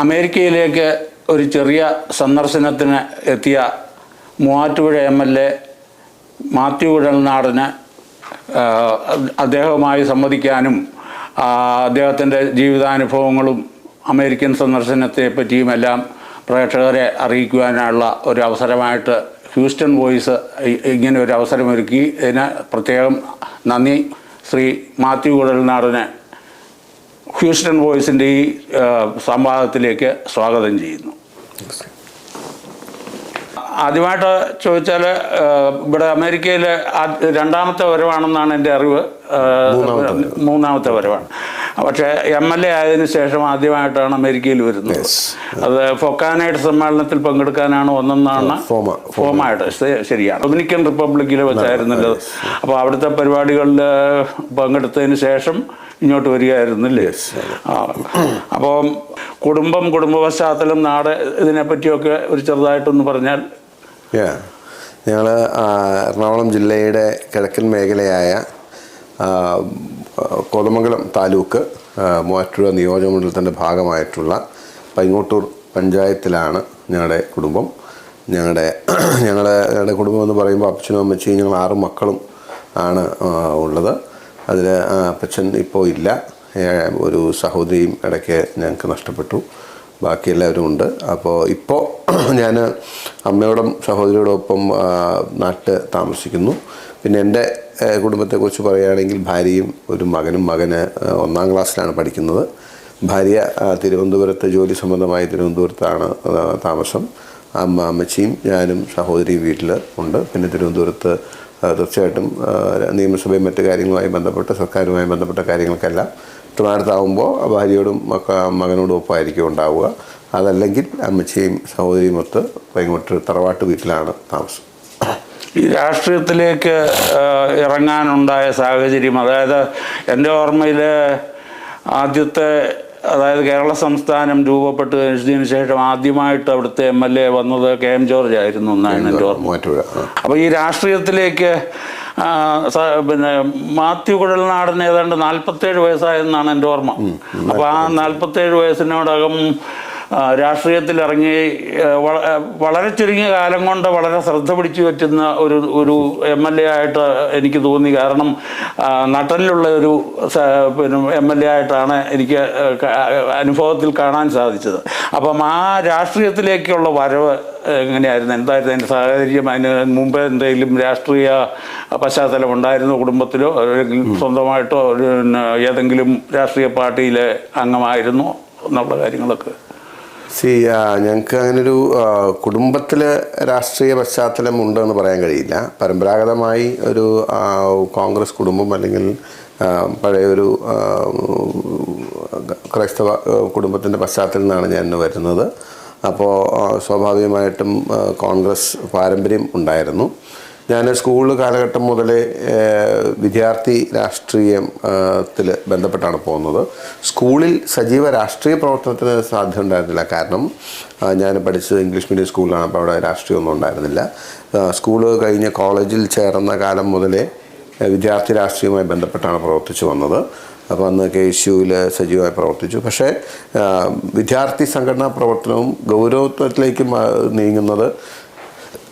അമേരിക്കയിലേക്ക് ഒരു ചെറിയ സന്ദർശനത്തിന് എത്തിയ മൂവാറ്റുപുഴ MLA മാത്യു കുഴൽനാടന് അദ്ദേഹവുമായി സംവദിക്കാനും അദ്ദേഹത്തിൻ്റെ ജീവിതാനുഭവങ്ങളും അമേരിക്കൻ സന്ദർശനത്തെ പറ്റിയുമെല്ലാം പ്രേക്ഷകരെ അറിയിക്കുവാനുള്ള ഒരു അവസരമായിട്ട് ഹ്യൂസ്റ്റൺ വോയിസ് ഇങ്ങനെ ഒരു അവസരമൊരുക്കി. ഇതിന് പ്രത്യേകം നന്ദി. ശ്രീ മാത്യു കുഴൽനാടന് ഹ്യൂസ്റ്റൺ വോയിസിൻ്റെ ഈ സംവാദത്തിലേക്ക് സ്വാഗതം ചെയ്യുന്നു. ആദ്യമായിട്ട് ചോദിച്ചാൽ ഇവിടെ അമേരിക്കയിൽ രണ്ടാമത്തെ വരവാണെന്നാണ് എൻ്റെ അറിവ്. മൂന്നാമത്തെ വരവാണ്. പക്ഷേ MLA ആയതിനു ശേഷം ആദ്യമായിട്ടാണ് അമേരിക്കയിൽ വരുന്നത്. അത് ഫൊക്കാനയുടെ സമ്മേളനത്തിൽ പങ്കെടുക്കാനാണ് ഒന്നെന്നാണ് ഫോമായിട്ട്. ശരിയാണ്, ഡൊമിനിക്കൻ റിപ്പബ്ലിക്കിൽ വെച്ചായിരുന്നല്ലോ. അപ്പോൾ അവിടുത്തെ പരിപാടികളിൽ പങ്കെടുത്തതിന് ശേഷം ഇങ്ങോട്ട് വരികയായിരുന്നില്ലേ? അപ്പോൾ കുടുംബ പശ്ചാത്തലം, നാട്, ഇതിനെപ്പറ്റിയൊക്കെ ഒരു ചെറുതായിട്ടൊന്ന് പറഞ്ഞാൽ. ഞങ്ങൾ എറണാകുളം ജില്ലയുടെ കിഴക്കൻ മേഖലയായ കോതമംഗലം താലൂക്ക് മൂവാറ്റുപുഴ നിയോജകമണ്ഡലത്തിൻ്റെ ഭാഗമായിട്ടുള്ള പൈങ്ങോട്ടൂർ പഞ്ചായത്തിലാണ് ഞങ്ങളുടെ കുടുംബം. ഞങ്ങളുടെ കുടുംബം എന്ന് പറയുമ്പോൾ അപ്പച്ചനും അമ്മച്ചിയും ഞങ്ങൾ 6 മക്കളും ആണ് ഉള്ളത്. അതിൽ അപ്പച്ചൻ ഇപ്പോൾ ഇല്ല. ഒരു സഹോദരിയും ഇടയ്ക്ക് ഞങ്ങൾക്ക് നഷ്ടപ്പെട്ടു. ബാക്കി എല്ലാവരും ഉണ്ട്. അപ്പോൾ ഇപ്പോൾ ഞാൻ അമ്മയോടും സഹോദരിയോടൊപ്പം നാട്ടിൽ താമസിക്കുന്നു. പിന്നെ എൻ്റെ കുടുംബത്തെക്കുറിച്ച് പറയുകയാണെങ്കിൽ ഭാര്യയും ഒരു മകനും. മകന് 1ാം ക്ലാസ്സിലാണ് പഠിക്കുന്നത്. ഭാര്യ തിരുവനന്തപുരത്ത് ജോലി സംബന്ധമായി തിരുവനന്തപുരത്താണ് താമസം. അമ്മച്ചിയും ഞാനും സഹോദരിയും വീട്ടിൽ ഉണ്ട്. പിന്നെ തിരുവനന്തപുരത്ത് തീർച്ചയായിട്ടും നിയമസഭയും മറ്റു കാര്യങ്ങളുമായി ബന്ധപ്പെട്ട് സർക്കാരുമായി ബന്ധപ്പെട്ട കാര്യങ്ങൾക്കെല്ലാം ട്രിവാൻഡ്രത്താവുമ്പോൾ ഭാര്യയോടും മകനോടും ഒപ്പമായിരിക്കും ഉണ്ടാവുക. അതല്ലെങ്കിൽ അമ്മച്ചിയും സഹോദരിയും ഒത്ത് പൈങ്ങോട്ട് തറവാട്ട് വീട്ടിലാണ് താമസം. ഈ രാഷ്ട്രീയത്തിലേക്ക് ഇറങ്ങാനുണ്ടായ സാഹചര്യം, അതായത് എൻ്റെ ഓർമ്മയിൽ ആദ്യത്തെ, അതായത് കേരള സംസ്ഥാനം രൂപപ്പെട്ട് കഴിഞ്ഞതിന് ശേഷം ആദ്യമായിട്ട് അവിടുത്തെ MLA വന്നത് KM ജോർജ് ആയിരുന്നു എന്നാണ് എൻ്റെ ഓർമ്മ. അപ്പോൾ ഈ രാഷ്ട്രീയത്തിലേക്ക് പിന്നെ മാത്യു കുഴൽനാടന് ഏതാണ്ട് 47 വയസ്സായെന്നാണ് എൻ്റെ ഓർമ്മ. അപ്പോൾ ആ 47 വയസ്സിനോടകം രാഷ്ട്രീയത്തിലിറങ്ങി വളരെ ചുരുങ്ങിയ കാലം കൊണ്ട് വളരെ ശ്രദ്ധ പിടിച്ചു പറ്റുന്ന ഒരു MLA ആയിട്ട് എനിക്ക് തോന്നി. കാരണം നട്ടലിലുള്ള ഒരു പിന്നെ MLA ആയിട്ടാണ് എനിക്ക് അനുഭവത്തിൽ കാണാൻ സാധിച്ചത്. അപ്പം ആ രാഷ്ട്രീയത്തിലേക്കുള്ള വരവ് എങ്ങനെയായിരുന്നു? എന്തായിരുന്നു അതിൻ്റെ സാഹചര്യം? അതിന് മുമ്പ് എന്തെങ്കിലും രാഷ്ട്രീയ പശ്ചാത്തലം ഉണ്ടായിരുന്നോ കുടുംബത്തിലോ, അല്ലെങ്കിൽ സ്വന്തമായിട്ടോ ഏതെങ്കിലും രാഷ്ട്രീയ പാർട്ടിയിലെ അംഗമായിരുന്നോ എന്നുള്ള കാര്യങ്ങളൊക്കെ? ഞങ്ങൾക്ക് അങ്ങനൊരു കുടുംബത്തിൽ രാഷ്ട്രീയ പശ്ചാത്തലം ഉണ്ടെന്ന് പറയാൻ കഴിയില്ല. പരമ്പരാഗതമായി ഒരു കോൺഗ്രസ് കുടുംബം അല്ലെങ്കിൽ പഴയൊരു ക്രൈസ്തവ കുടുംബത്തിൻ്റെ പശ്ചാത്തലത്തിൽ നിന്നാണ് ഞാൻ വരുന്നത്. അപ്പോൾ സ്വാഭാവികമായിട്ടും കോൺഗ്രസ് പാരമ്പര്യം ഉണ്ടായിരുന്നു. ഞാൻ സ്കൂൾ കാലഘട്ടം മുതലേ വിദ്യാർത്ഥി രാഷ്ട്രീയത്തിൽ ബന്ധപ്പെട്ടാണ് പോകുന്നത്. സ്കൂളിൽ സജീവ രാഷ്ട്രീയ പ്രവർത്തനത്തിന് സാധ്യത ഉണ്ടായിരുന്നില്ല. കാരണം ഞാൻ പഠിച്ചത് ഇംഗ്ലീഷ് മീഡിയം സ്കൂളിലാണ്. അപ്പോൾ അവിടെ രാഷ്ട്രീയമൊന്നും ഉണ്ടായിരുന്നില്ല. സ്കൂള് കഴിഞ്ഞ് കോളേജിൽ ചേർന്ന കാലം മുതലേ വിദ്യാർത്ഥി രാഷ്ട്രീയവുമായി ബന്ധപ്പെട്ടാണ് പ്രവർത്തിച്ചു വന്നത്. അപ്പോൾ അന്ന് KSUവിൽ സജീവമായി പ്രവർത്തിച്ചു. പക്ഷേ വിദ്യാർത്ഥി സംഘടനാ പ്രവർത്തനവും ഗൗരവത്വത്തിലേക്ക് നീങ്ങുന്നത്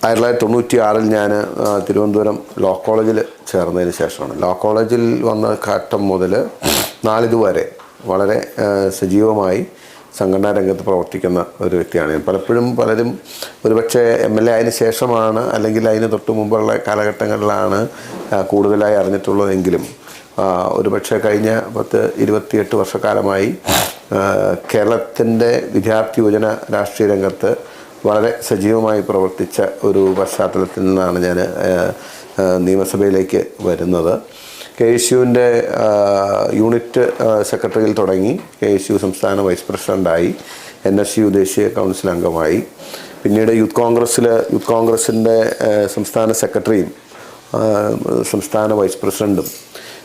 1996 ഞാൻ തിരുവനന്തപുരം ലോ കോളേജിൽ ചേർന്നതിന് ശേഷമാണ്. ലോ കോളേജിൽ വന്ന ഘട്ടം മുതൽ നാളിതുവരെ വളരെ സജീവമായി സംഘടനാ രംഗത്ത് പ്രവർത്തിക്കുന്ന ഒരു വ്യക്തിയാണ് ഞാൻ. പലരും ഒരുപക്ഷെ MLA ആയതിനു ശേഷമാണ് അല്ലെങ്കിൽ അതിന് തൊട്ട് മുമ്പുള്ള കാലഘട്ടങ്ങളിലാണ് കൂടുതലായി അറിഞ്ഞിട്ടുള്ളതെങ്കിലും ഒരുപക്ഷെ കഴിഞ്ഞ 28 വർഷക്കാലമായി കേരളത്തിൻ്റെ വിദ്യാർത്ഥി യുവജന രാഷ്ട്രീയ രംഗത്ത് വളരെ സജീവമായി പ്രവർത്തിച്ച ഒരു പശ്ചാത്തലത്തിൽ നിന്നാണ് ഞാൻ നിയമസഭയിലേക്ക് വരുന്നത്. KSUവിൻ്റെ യൂണിറ്റ് സെക്രട്ടറിയിൽ തുടങ്ങി KSU സംസ്ഥാന വൈസ് പ്രസിഡൻ്റായി, NSU ദേശീയ കൗൺസിൽ അംഗമായി, പിന്നീട് യൂത്ത് കോൺഗ്രസിൻ്റെ സംസ്ഥാന സെക്രട്ടറിയും സംസ്ഥാന വൈസ് പ്രസിഡൻറ്റും,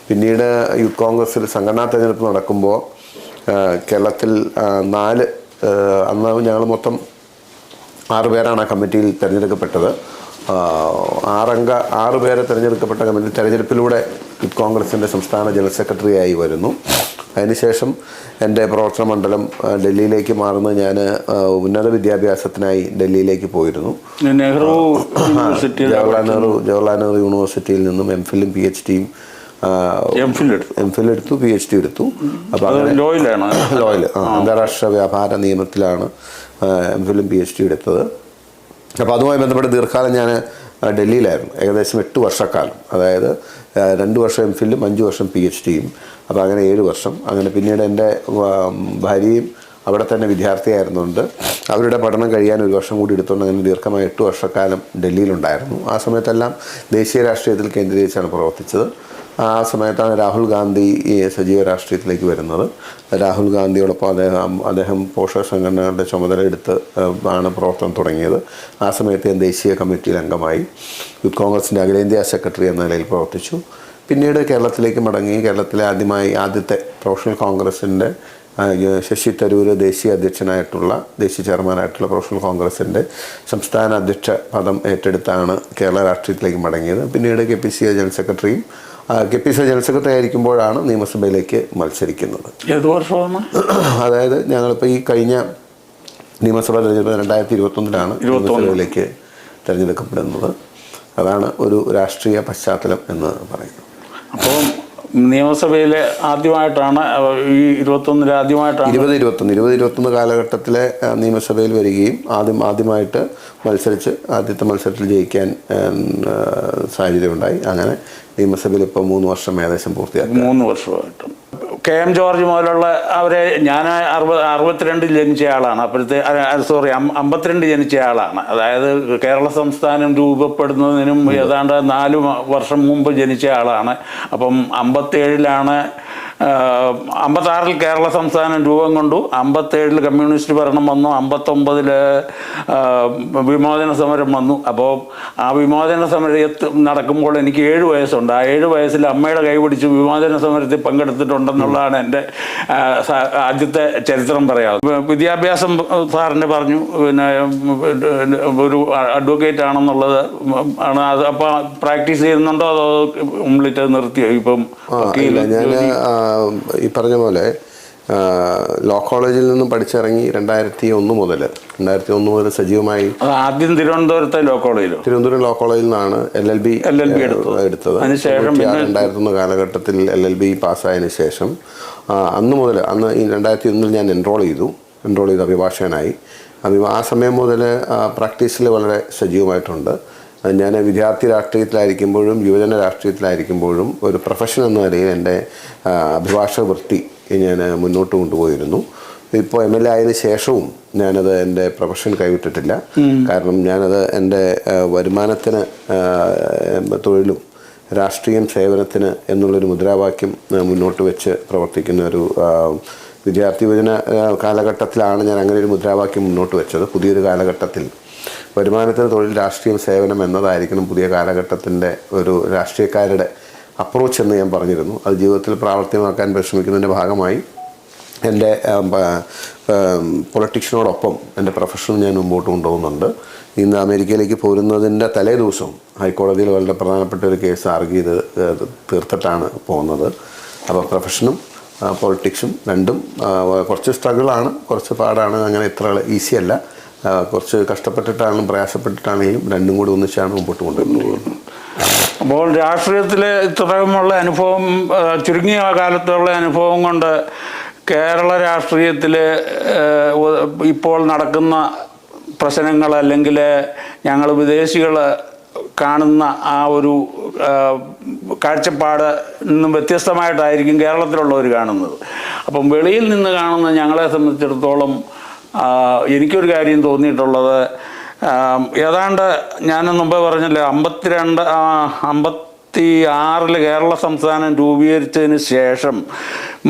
പിന്നീട് യൂത്ത് കോൺഗ്രസ്സിൽ സംഘടനാ തെരഞ്ഞെടുപ്പ് നടക്കുമ്പോൾ കേരളത്തിൽ അന്ന് ഞങ്ങൾ മൊത്തം 6 പേരാണ് ആ കമ്മിറ്റിയിൽ തിരഞ്ഞെടുക്കപ്പെട്ടത്. 6 പേരെ തിരഞ്ഞെടുക്കപ്പെട്ട കമ്മിറ്റി തെരഞ്ഞെടുപ്പിലൂടെ യൂത്ത് കോൺഗ്രസിൻ്റെ സംസ്ഥാന ജനറൽ സെക്രട്ടറിയായി വരുന്നു. അതിനുശേഷം എൻ്റെ പ്രവർത്തന മണ്ഡലം ഡൽഹിയിലേക്ക് മാറുന്നത് ഞാൻ ഉന്നത വിദ്യാഭ്യാസത്തിനായി ഡൽഹിയിലേക്ക് പോയിരുന്നു. നെഹ്റു ജവഹർലാൽ നെഹ്റു യൂണിവേഴ്സിറ്റിയിൽ നിന്നും എംഫിലും PhD എംഫിൽ എടുത്തു, PhD എടുത്തു. അപ്പോൾ അങ്ങനെ ലോയിൽ അന്താരാഷ്ട്ര വ്യാപാര നിയമത്തിലാണ് എംഫിലും PhD എടുത്തത്. അപ്പോൾ അതുമായി ബന്ധപ്പെട്ട് ദീർഘകാലം ഞാൻ ഡൽഹിയിലായിരുന്നു, ഏകദേശം 8 വർഷക്കാലം. അതായത് 2 വർഷം എംഫിലും 5 വർഷം PhDയും. അപ്പോൾ അങ്ങനെ 7 വർഷം. അങ്ങനെ പിന്നീട് എൻ്റെ ഭാര്യയും അവിടെ തന്നെ വിദ്യാർത്ഥിയായിരുന്നുകൊണ്ട് അവരുടെ പഠനം കഴിയാൻ 1 വർഷം കൂടി എടുത്തുകൊണ്ട് അങ്ങനെ ദീർഘമായ 8 വർഷക്കാലം ഡൽഹിയിലുണ്ടായിരുന്നു. ആ സമയത്തെല്ലാം ദേശീയ രാഷ്ട്രീയത്തിൽ കേന്ദ്രീകരിച്ചാണ് പ്രവർത്തിച്ചത്. ആ സമയത്താണ് രാഹുൽ ഗാന്ധി സജീവ രാഷ്ട്രീയത്തിലേക്ക് വരുന്നത്. രാഹുൽ ഗാന്ധിയോടൊപ്പം അദ്ദേഹം പോഷക സംഘടനകളുടെ ചുമതല എടുത്ത് ആണ് പ്രവർത്തനം തുടങ്ങിയത്. ആ സമയത്ത് ഞാൻ ദേശീയ കമ്മിറ്റിയിൽ അംഗമായി, യൂത്ത് കോൺഗ്രസിൻ്റെ അഖിലേന്ത്യാ സെക്രട്ടറി എന്ന നിലയിൽ പ്രവർത്തിച്ചു. പിന്നീട് കേരളത്തിലേക്ക് മടങ്ങി. കേരളത്തിലെ ആദ്യത്തെ പ്രൊഫഷണൽ കോൺഗ്രസിൻ്റെ ശശി തരൂർ ദേശീയ അധ്യക്ഷനായിട്ടുള്ള, ദേശീയ ചെയർമാനായിട്ടുള്ള പ്രൊഫഷണൽ കോൺഗ്രസിൻ്റെ സംസ്ഥാന അധ്യക്ഷ പദം ഏറ്റെടുത്താണ് കേരള രാഷ്ട്രീയത്തിലേക്ക് മടങ്ങിയത്. പിന്നീട് KPCC ജനറൽ സെക്രട്ടറിയും KPCC ജനറൽ സെക്രട്ടറി ആയിരിക്കുമ്പോഴാണ് നിയമസഭയിലേക്ക് മത്സരിക്കുന്നത്. ഏത് വർഷമാണ്? അതായത് ഞങ്ങളിപ്പോൾ ഈ കഴിഞ്ഞ നിയമസഭാ തെരഞ്ഞെടുപ്പ് 2021 നിയമസഭയിലേക്ക് തിരഞ്ഞെടുക്കപ്പെടുന്നത്. അതാണ് ഒരു രാഷ്ട്രീയ പശ്ചാത്തലം എന്ന് പറയുന്നത്. അപ്പോൾ നിയമസഭയിലെ ആദ്യമായിട്ടാണ് ഈ 2021 ആദ്യമായിട്ടാണ് 2021 കാലഘട്ടത്തിലെ നിയമസഭയിൽ വരികയും ആദ്യമായിട്ട് മത്സരിച്ച് ആദ്യത്തെ മത്സരത്തിൽ ജയിക്കാൻ സാഹചര്യമുണ്ടായി. അങ്ങനെ നിയമസഭയിൽ ഇപ്പോൾ 3 വർഷം ഏകദേശം പൂർത്തിയാക്കി. 3 വർഷമായിട്ടും KM ജോർജ് മുതലുള്ള അവരെ ഞാൻ 62 ജനിച്ച ആളാണ്. അപ്പോഴത്തെ 52 ജനിച്ച ആളാണ്. അതായത് കേരള സംസ്ഥാനം രൂപപ്പെടുന്നതിനും ഏതാണ്ട് 4 വർഷം മുമ്പ് ജനിച്ച ആളാണ്. അപ്പം 57-ലാണ് 56-ൽ കേരള സംസ്ഥാനം രൂപം കൊണ്ടു. 57-ൽ കമ്മ്യൂണിസ്റ്റ് ഭരണം വന്നു. 59-ൽ വിമോചന സമരം വന്നു. അപ്പോൾ ആ വിമോചന സമരം നടക്കുമ്പോൾ എനിക്ക് 7 വയസ്സുണ്ട്. ആ 7 വയസ്സിൽ അമ്മയുടെ കൈ പിടിച്ച് വിമോചന സമരത്തിൽ പങ്കെടുത്തിട്ടുണ്ടെന്നുള്ളതാണ് എൻ്റെ ആദ്യത്തെ ചരിത്രം പറയാം. വിദ്യാഭ്യാസം സാറിന് പറഞ്ഞു, പിന്നെ ഒരു അഡ്വക്കേറ്റ് ആണെന്നുള്ളത് ആണ്. അത് അപ്പോൾ പ്രാക്ടീസ് ചെയ്യുന്നുണ്ടോ അതോ കംപ്ലീറ്റ് നിർത്തിയോ? ഇപ്പം ഞാൻ ഈ പറഞ്ഞ പോലെ ലോ കോളേജിൽ നിന്നും പഠിച്ചിറങ്ങി 2001 മുതൽ സജീവമായി. ആദ്യം തിരുവനന്തപുരം ലോ കോളേജിൽ നിന്നാണ് LLB എടുത്തത്. അതിനുശേഷം 2001 കാലഘട്ടത്തിൽ LLB പാസ്സായതിനു ശേഷം അന്ന് ഈ 2001 ഞാൻ എൻറോൾ ചെയ്തു അഭിഭാഷകനായി. ആ സമയം മുതൽ പ്രാക്ടീസിൽ വളരെ സജീവമായിട്ടുണ്ട്. ഞാൻ വിദ്യാർത്ഥി രാഷ്ട്രീയത്തിലായിരിക്കുമ്പോഴും യുവജന രാഷ്ട്രീയത്തിലായിരിക്കുമ്പോഴും ഒരു പ്രൊഫഷൻ എന്ന നിലയിൽ എൻ്റെ അഭിഭാഷക വൃത്തി ഞാൻ മുന്നോട്ട് കൊണ്ടുപോയിരുന്നു. ഇപ്പോൾ MLA ആയതിനു ശേഷവും ഞാനത് എൻ്റെ പ്രൊഫഷൻ കൈവിട്ടിട്ടില്ല. കാരണം ഞാനത് എൻ്റെ വരുമാനത്തിന്, തൊഴിലും രാഷ്ട്രീയം സേവനത്തിന് എന്നുള്ളൊരു മുദ്രാവാക്യം മുന്നോട്ട് വെച്ച് പ്രവർത്തിക്കുന്ന ഒരു വിദ്യാർത്ഥി യുവജന കാലഘട്ടത്തിലാണ് ഞാൻ അങ്ങനെ ഒരു മുദ്രാവാക്യം മുന്നോട്ട് വെച്ചത്. പുതിയൊരു കാലഘട്ടത്തിൽ വരുമാനത്തിന് തൊഴിൽ, രാഷ്ട്രീയം, സേവനം എന്നതായിരിക്കണം പുതിയ കാലഘട്ടത്തിൻ്റെ ഒരു രാഷ്ട്രീയക്കാരുടെ അപ്രോച്ച് എന്ന് ഞാൻ പറഞ്ഞിരുന്നു. അത് ജീവിതത്തിൽ പ്രാവർത്തികമാക്കാൻ പരിശ്രമിക്കുന്നതിൻ്റെ ഭാഗമായി എൻ്റെ പൊളിറ്റിക്സിനോടൊപ്പം എൻ്റെ പ്രൊഫഷൻ ഞാൻ മുമ്പോട്ട് കൊണ്ടുപോകുന്നുണ്ട്. ഇന്ന് അമേരിക്കയിലേക്ക് പോരുന്നതിൻ്റെ തലേ ദിവസവും ഹൈക്കോടതിയിൽ വളരെ പ്രധാനപ്പെട്ട ഒരു കേസ് ആർഗ്യൂ ചെയ്ത് തീർത്തിട്ടാണ് പോകുന്നത്. അപ്പോൾ പ്രൊഫഷനും പൊളിറ്റിക്സും രണ്ടും കുറച്ച് സ്ട്രഗിളാണ്, കുറച്ച് പാടാണ്. അങ്ങനെ ഇത്ര ഈസി അല്ല. കുറച്ച് കഷ്ടപ്പെട്ടിട്ടാണെങ്കിലും പ്രയാസപ്പെട്ടിട്ടാണെങ്കിലും രണ്ടും കൂടി ഒന്നിച്ചാണ് മുമ്പോട്ട് കൊണ്ടുപോകുന്നത്. അപ്പോൾ രാഷ്ട്രീയത്തിൽ ഇത്രയുമുള്ള അനുഭവം, ചുരുങ്ങിയ കാലത്തുള്ള അനുഭവം കൊണ്ട് കേരള രാഷ്ട്രീയത്തിൽ ഇപ്പോൾ നടക്കുന്ന പ്രശ്നങ്ങൾ അല്ലെങ്കിൽ ഞങ്ങൾ വിദേശികൾ കാണുന്ന ആ ഒരു കാഴ്ചപ്പാട് നിന്നും വ്യത്യസ്തമായിട്ടായിരിക്കും കേരളത്തിലുള്ളവർ കാണുന്നത്. അപ്പം വെളിയിൽ നിന്ന് കാണുന്ന ഞങ്ങളെ സംബന്ധിച്ചിടത്തോളം എനിക്കൊരു കാര്യം തോന്നിയിട്ടുള്ളത്, ഏതാണ്ട് ഞാൻ മുമ്പേ പറഞ്ഞല്ലോ 56-ൽ കേരള സംസ്ഥാനം രൂപീകരിച്ചതിന് ശേഷം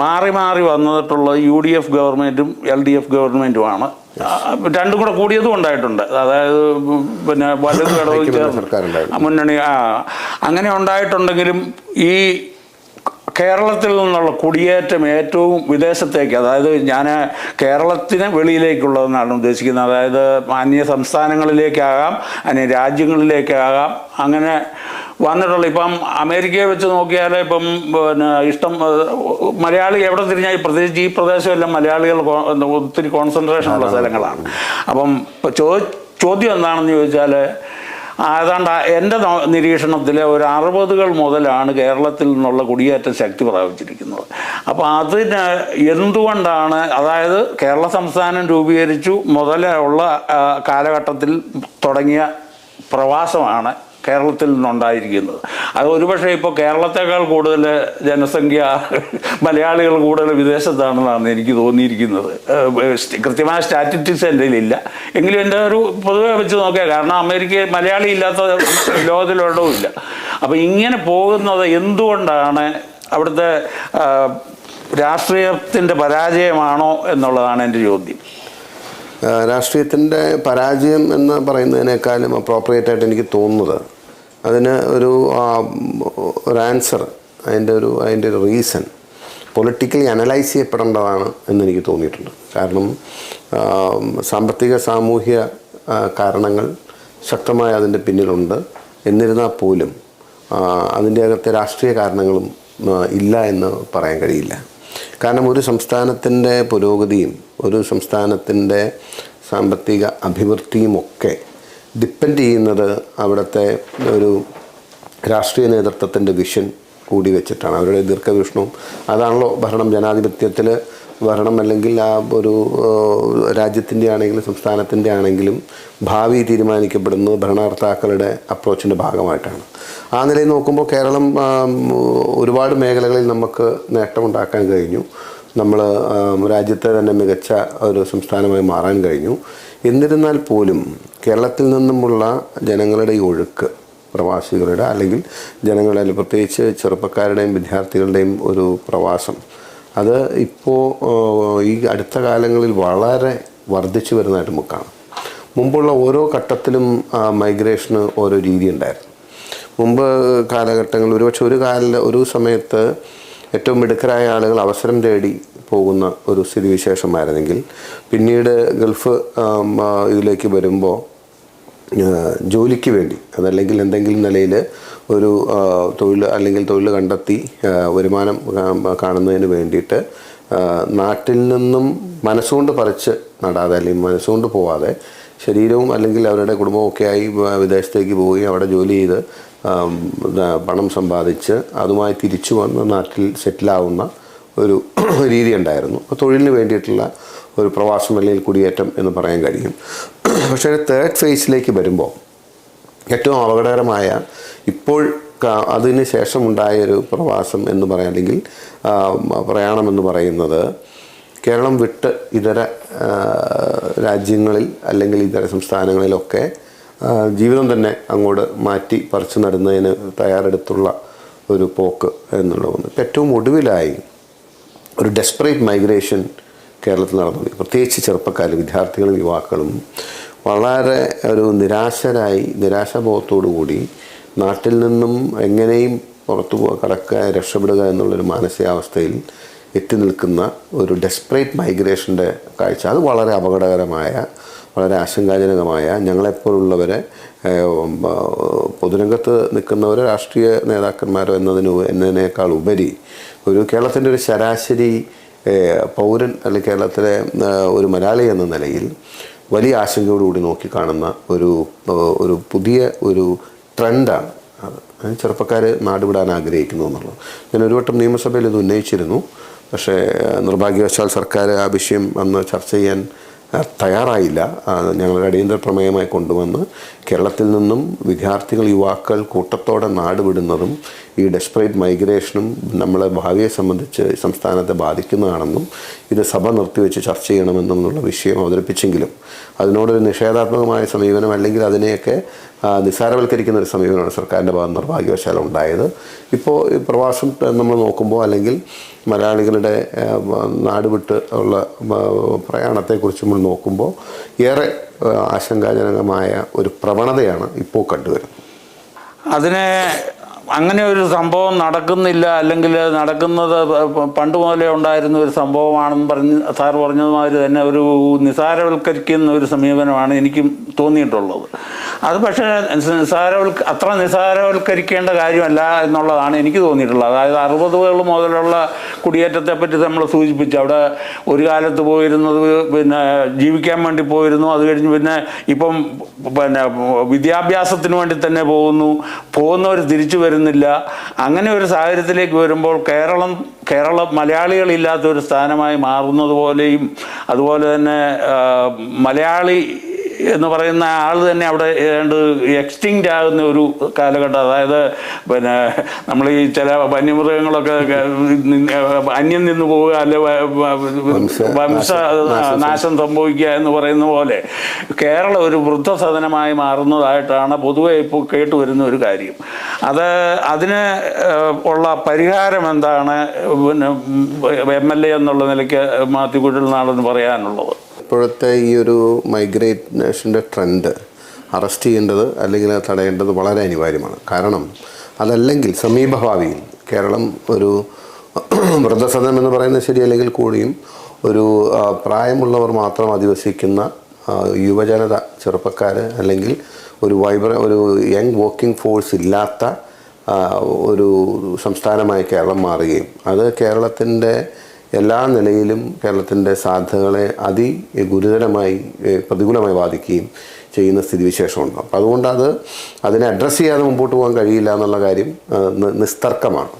മാറി വന്നിട്ടുള്ള UDF ഗവൺമെൻറ്റും LDF ഗവൺമെൻറ്റുമാണ്. രണ്ടും കൂടെ കൂടിയതും ഉണ്ടായിട്ടുണ്ട്. അതായത് പിന്നെ വലതു ഘടകവും ചേർന്ന് മുന്നണി അങ്ങനെ ഉണ്ടായിട്ടുണ്ടെങ്കിലും ഈ കേരളത്തിൽ നിന്നുള്ള കുടിയേറ്റം ഏറ്റവും വിദേശത്തേക്ക്, അതായത് ഞാൻ കേരളത്തിന് വെളിയിലേക്കുള്ളതെന്നാണ് ഉദ്ദേശിക്കുന്നത്. അതായത് അന്യ സംസ്ഥാനങ്ങളിലേക്കാകാം, അന്യ രാജ്യങ്ങളിലേക്കാകാം, അങ്ങനെ വന്നിട്ടുള്ളത്. ഇപ്പം അമേരിക്കയെ വെച്ച് നോക്കിയാൽ ഇപ്പം പിന്നെ മലയാളി എവിടെ തിരിഞ്ഞാൽ പ്രത്യേകിച്ച് ഈ പ്രദേശമെല്ലാം മലയാളികൾ ഒത്തിരി കോൺസെൻട്രേഷൻ ഉള്ള സ്ഥലങ്ങളാണ്. അപ്പം ചോദ്യം എന്താണെന്ന് ചോദിച്ചാൽ ഏതാണ്ട് എൻ്റെ നിരീക്ഷണത്തിൽ ഒരു 60കൾ മുതലാണ് കേരളത്തിൽ നിന്നുള്ള കുടിയേറ്റം ശക്തി പ്രാപിച്ചിരിക്കുന്നത്. അപ്പോൾ അതിന് എന്തുകൊണ്ടാണ്, അതായത് കേരള സംസ്ഥാനം രൂപീകരിച്ചു മുതലുള്ള കാലഘട്ടത്തിൽ തുടങ്ങിയ പ്രവാസമാണ് കേരളത്തിൽ നിന്നുണ്ടായിരിക്കുന്നത്. അത് ഒരുപക്ഷെ ഇപ്പോൾ കേരളത്തെക്കാൾ കൂടുതൽ ജനസംഖ്യ മലയാളികൾ കൂടുതൽ വിദേശത്താണെന്നാണ് എനിക്ക് തോന്നിയിരിക്കുന്നത്. കൃത്യമായ സ്റ്റാറ്റിസ്റ്റിക്സ് എൻ്റെ കയ്യിലില്ല, എങ്കിലും എൻ്റെ ഒരു പൊതുവെ വെച്ച് നോക്കിയാൽ, കാരണം അമേരിക്ക മലയാളി ഇല്ലാത്ത ലോകത്തിലൊരിടവും ഇല്ല. അപ്പോൾ ഇങ്ങനെ പോകുന്നത് എന്തുകൊണ്ടാണ്? അവിടുത്തെ രാഷ്ട്രീയത്തിൻ്റെ പരാജയമാണോ എന്നുള്ളതാണ് എൻ്റെ ചോദ്യം. രാഷ്ട്രീയത്തിൻ്റെ പരാജയം എന്ന് പറയുന്നതിനേക്കാളും അപ്രോപ്രിയേറ്റായിട്ട് എനിക്ക് തോന്നുന്നത് അതിന് ഒരു ആൻസർ, അതിൻ്റെ ഒരു റീസൺ പൊളിറ്റിക്കലി അനലൈസ് ചെയ്യപ്പെടേണ്ടതാണ് എന്നെനിക്ക് തോന്നിയിട്ടുണ്ട്. കാരണം സാമ്പത്തിക സാമൂഹ്യ കാരണങ്ങൾ ശക്തമായി അതിൻ്റെ പിന്നിലുണ്ട്. എന്നിരുന്നാൽ പോലും അതിൻ്റെ അകത്തെ രാഷ്ട്രീയ കാരണങ്ങളും ഇല്ല എന്ന് പറയാൻ കഴിയില്ല. കാരണം ഒരു സംസ്ഥാനത്തിൻ്റെ പുരോഗതിയും ഒരു സംസ്ഥാനത്തിൻ്റെ സാമ്പത്തിക അഭിവൃദ്ധിയുമൊക്കെ ഡിപ്പെൻഡ് ചെയ്യുന്നത് അവിടുത്തെ ഒരു രാഷ്ട്രീയ നേതൃത്വത്തിൻ്റെ വിഷൻ കൂടി വെച്ചിട്ടാണ്. അവരുടെ ദീർഘവീക്ഷണവും അതാണല്ലോ ഭരണം. ജനാധിപത്യത്തിൽ ഭരണം അല്ലെങ്കിൽ ആ ഒരു രാജ്യത്തിൻ്റെ ആണെങ്കിലും സംസ്ഥാനത്തിൻ്റെ ആണെങ്കിലും ഭാവി തീരുമാനിക്കപ്പെടുന്നത് ഭരണകർത്താക്കളുടെ അപ്രോച്ചിൻ്റെ ഭാഗമായിട്ടാണ്. ആ നിലയിൽ നോക്കുമ്പോൾ കേരളം ഒരുപാട് മേഖലകളിൽ നമുക്ക് നേട്ടമുണ്ടാക്കാൻ കഴിഞ്ഞു. നമ്മൾ രാജ്യത്തെ തന്നെ മികച്ച ഒരു സംസ്ഥാനമായി മാറാൻ കഴിഞ്ഞു. എന്നിരുന്നാൽ പോലും കേരളത്തിൽ നിന്നുമുള്ള ജനങ്ങളുടെ ഈ ഒഴുക്ക്, പ്രവാസികളുടെ അല്ലെങ്കിൽ ജനങ്ങളുടെ പ്രത്യേകിച്ച് ചെറുപ്പക്കാരുടെയും വിദ്യാർത്ഥികളുടെയും ഒരു പ്രവാസം, അത് ഇപ്പോൾ ഈ അടുത്ത കാലങ്ങളിൽ വളരെ വർദ്ധിച്ചു വരുന്നതായിട്ട് നമുക്ക് കാണാം. മുമ്പുള്ള ഓരോ ഘട്ടത്തിലും മൈഗ്രേഷന് ഓരോ രീതി ഉണ്ടായിരുന്നു. മുമ്പ് കാലഘട്ടങ്ങളിൽ ഒരു സമയത്ത് ഏറ്റവും മിടുക്കരായ ആളുകൾ അവസരം തേടി പോകുന്ന ഒരു സ്ഥിതിവിശേഷമായിരുന്നെങ്കിൽ പിന്നീട് ഗൾഫ് ഇതിലേക്ക് വരുമ്പോൾ ജോലിക്ക് വേണ്ടി അതല്ലെങ്കിൽ എന്തെങ്കിലും നിലയിൽ ഒരു തൊഴിൽ കണ്ടെത്തി വരുമാനം കാണുന്നതിന് വേണ്ടിയിട്ട് നാട്ടിൽ നിന്നും മനസ്സുകൊണ്ട് പറിച്ച് നടാതെ അല്ലെങ്കിൽ മനസ്സുകൊണ്ട് പോവാതെ ശരീരവും അല്ലെങ്കിൽ അവരുടെ കുടുംബമൊക്കെ ആയി വിദേശത്തേക്ക് പോയി അവിടെ ജോലി ചെയ്ത് പണം സമ്പാദിച്ച് അതുമായി തിരിച്ചു വന്ന് നാട്ടിൽ സെറ്റിലാവുന്ന ഒരു രീതി ഉണ്ടായിരുന്നു. അപ്പോൾ തൊഴിലിന് വേണ്ടിയിട്ടുള്ള ഒരു പ്രവാസം അല്ലെങ്കിൽ കുടിയേറ്റം എന്ന് പറയാൻ കഴിയും. പക്ഷേ തേർഡ് ഫേസിലേക്ക് വരുമ്പോൾ ഏറ്റവും അപകടകരമായ ഇപ്പോൾ അതിന് ശേഷമുണ്ടായൊരു പ്രവാസം എന്ന് പറയാം അല്ലെങ്കിൽ പ്രയാണം എന്ന് പറയുന്നത് കേരളം വിട്ട് ഇതര രാജ്യങ്ങളിൽ അല്ലെങ്കിൽ ഇതര സംസ്ഥാനങ്ങളിലൊക്കെ ജീവിതം തന്നെ അങ്ങോട്ട് മാറ്റി പറിച്ചു നടുന്നതിന് തയ്യാറെടുത്തുള്ള ഒരു പോക്ക് എന്നുള്ളതാണ്. ഏറ്റവും ഒടുവിലായി ഒരു ഡെസ്പറേറ്റ് മൈഗ്രേഷൻ കേരളത്തിൽ നടന്നു. പ്രത്യേകിച്ച് ചെറുപ്പക്കാർ, വിദ്യാർത്ഥികളും യുവാക്കളും വളരെ ഒരു നിരാശാബോധത്തോടു കൂടി നാട്ടിൽ നിന്നും എങ്ങനെയും പുറത്തു കടക്കുക, രക്ഷപ്പെടുക എന്നുള്ളൊരു മാനസികാവസ്ഥയിൽ എത്തി നിൽക്കുന്ന ഒരു ഡെസ്പറേറ്റ് മൈഗ്രേഷൻ്റെ കാഴ്ച. അത് വളരെ അപകടകരമായ, വളരെ ആശങ്കാജനകമായ, ഞങ്ങളെപ്പോലുള്ളവരെ പൊതുരംഗത്ത് നിൽക്കുന്നവരോ രാഷ്ട്രീയ നേതാക്കന്മാരോ എന്നതിനേക്കാൾ ഉപരി ഒരു കേരളത്തിൻ്റെ ഒരു ശരാശരി പൗരൻ അല്ലെങ്കിൽ കേരളത്തിലെ ഒരു മലയാളി എന്ന നിലയിൽ വലിയ ആശങ്കയോടുകൂടി നോക്കിക്കാണുന്ന ഒരു പുതിയ ഒരു ട്രെൻഡാണ് അത്. ചെറുപ്പക്കാർ നാടുവിടാൻ ആഗ്രഹിക്കുന്നു എന്നുള്ളത്. ഞാൻ ഒരു വട്ടം നിയമസഭയിൽ ഇത് ഉന്നയിച്ചിരുന്നു. പക്ഷേ നിർഭാഗ്യവശാൽ സർക്കാർ ആ വിഷയം അന്ന് ചർച്ച ചെയ്യാൻ തയ്യാറായില്ല. ഞങ്ങളുടെ അടിയന്തര പ്രമേയമായി കൊണ്ടുവന്ന് കേരളത്തിൽ നിന്നും വിദ്യാർത്ഥികൾ, യുവാക്കൾ കൂട്ടത്തോടെ നാട് വിടുന്നതും ഈ ഡെസ്പറേറ്റ് മൈഗ്രേഷനും നമ്മളെ ഭാവിയെ സംബന്ധിച്ച് സംസ്ഥാനത്തെ ബാധിക്കുന്നതാണെന്നും ഇത് സഭ നിർത്തിവെച്ച് ചർച്ച ചെയ്യണമെന്നുള്ള വിഷയം അവതരിപ്പിച്ചെങ്കിലും അതിനോടൊരു നിഷേധാത്മകമായ സമീപനം അല്ലെങ്കിൽ അതിനെയൊക്കെ നിസ്സാരവൽക്കരിക്കുന്ന ഒരു സമീപനമാണ് സർക്കാരിൻ്റെ ഭാഗത്ത് നിർഭാഗ്യവശാൽ ഉണ്ടായത്. ഇപ്പോൾ ഈ പ്രവാസം നമ്മൾ നോക്കുമ്പോൾ അല്ലെങ്കിൽ മലയാളികളുടെ നാട് വിട്ട് ഉള്ള പ്രയാണത്തെക്കുറിച്ച് നമ്മൾ നോക്കുമ്പോൾ ഏറെ ആശങ്കാജനകമായ ഒരു പ്രവണതയാണ് ഇപ്പോൾ കണ്ടുവരുന്നത്. അതിനെ അങ്ങനെ ഒരു സംഭവം നടക്കുന്നില്ല, അല്ലെങ്കിൽ നടക്കുന്നത് പണ്ട് മുതലേ ഉണ്ടായിരുന്ന ഒരു സംഭവമാണെന്ന് സാർ പറഞ്ഞതുമാതിരി തന്നെ ഒരു നിസാരവൽക്കരിക്കുന്ന ഒരു സമീപനമാണ് എനിക്കും തോന്നിയിട്ടുള്ളത്. അത് പക്ഷേ അത്ര നിസ്സാരവൽക്കരിക്കേണ്ട കാര്യമല്ല എന്നുള്ളതാണ് എനിക്ക് തോന്നിയിട്ടുള്ളത്. അതായത് 60 മുതലുള്ള കുടിയേറ്റത്തെ പറ്റി നമ്മൾ സൂചിപ്പിച്ചു. അവിടെ ഒരു കാലത്ത് പോയിരുന്നത് പിന്നെ ജീവിക്കാൻ വേണ്ടി പോയിരുന്നു, അത് കഴിഞ്ഞ് പിന്നെ ഇപ്പം പിന്നെ വിദ്യാഭ്യാസത്തിന് വേണ്ടി തന്നെ പോകുന്നവർ തിരിച്ചു വരുന്നില്ല. അങ്ങനെ ഒരു സാഹചര്യത്തിലേക്ക് വരുമ്പോൾ കേരളം മലയാളികളില്ലാത്ത ഒരു സ്ഥാനമായി മാറുന്നത് പോലെയും, അതുപോലെ തന്നെ മലയാളി എന്ന് പറയുന്ന ആൾ തന്നെ അവിടെ ഏതാണ്ട് എക്സ്റ്റിങ്ക്റ്റ് ആകുന്ന ഒരു കാലഘട്ടം. അതായത് പിന്നെ നമ്മൾ ഈ ചില വന്യമൃഗങ്ങളൊക്കെ അന്യം നിന്ന് പോവുക, അല്ലെ നാശം സംഭവിക്കുക എന്ന് പറയുന്ന പോലെ കേരളം ഒരു വൃദ്ധസദനമായി മാറുന്നതായിട്ടാണ് പൊതുവെ ഇപ്പോൾ കേട്ടുവരുന്ന ഒരു കാര്യം. അതിന് ഉള്ള പരിഹാരം എന്താണ് പിന്നെ MLA എന്നുള്ള നിലയ്ക്ക് മാത്യു കുഴൽനാടന് പറയാനുള്ളത്? ഇപ്പോഴത്തെ ഈ ഒരു മൈഗ്രേഷൻ്റെ ട്രെൻഡ് അറസ്റ്റ് ചെയ്യേണ്ടത് അല്ലെങ്കിൽ തടയേണ്ടത് വളരെ അനിവാര്യമാണ്. കാരണം അതല്ലെങ്കിൽ സമീപഭാവിയിൽ കേരളം ഒരു വൃദ്ധസദനം എന്ന് പറയുന്നത് ശരിയല്ലെങ്കിൽ കൂടിയും ഒരു പ്രായമുള്ളവർ മാത്രം അധിവസിക്കുന്ന യുവജനത, ചെറുപ്പക്കാർ, അല്ലെങ്കിൽ ഒരു യങ് വർക്കിംഗ് ഫോഴ്സ് ഇല്ലാത്ത ഒരു സംസ്ഥാനമായി കേരളം മാറുകയും അത് കേരളത്തിൻ്റെ എല്ലാ നിലയിലും കേരളത്തിൻ്റെ സാധ്യതകളെ ഗുരുതരമായി പ്രതികൂലമായി ബാധിക്കുകയും ചെയ്യുന്ന സ്ഥിതിവിശേഷമുണ്ട്. അപ്പം അതുകൊണ്ട് അതിനെ അഡ്രസ്സ് ചെയ്യാതെ മുമ്പോട്ട് പോകാൻ കഴിയില്ല എന്നുള്ള കാര്യം നിസ്തർക്കമാണ്,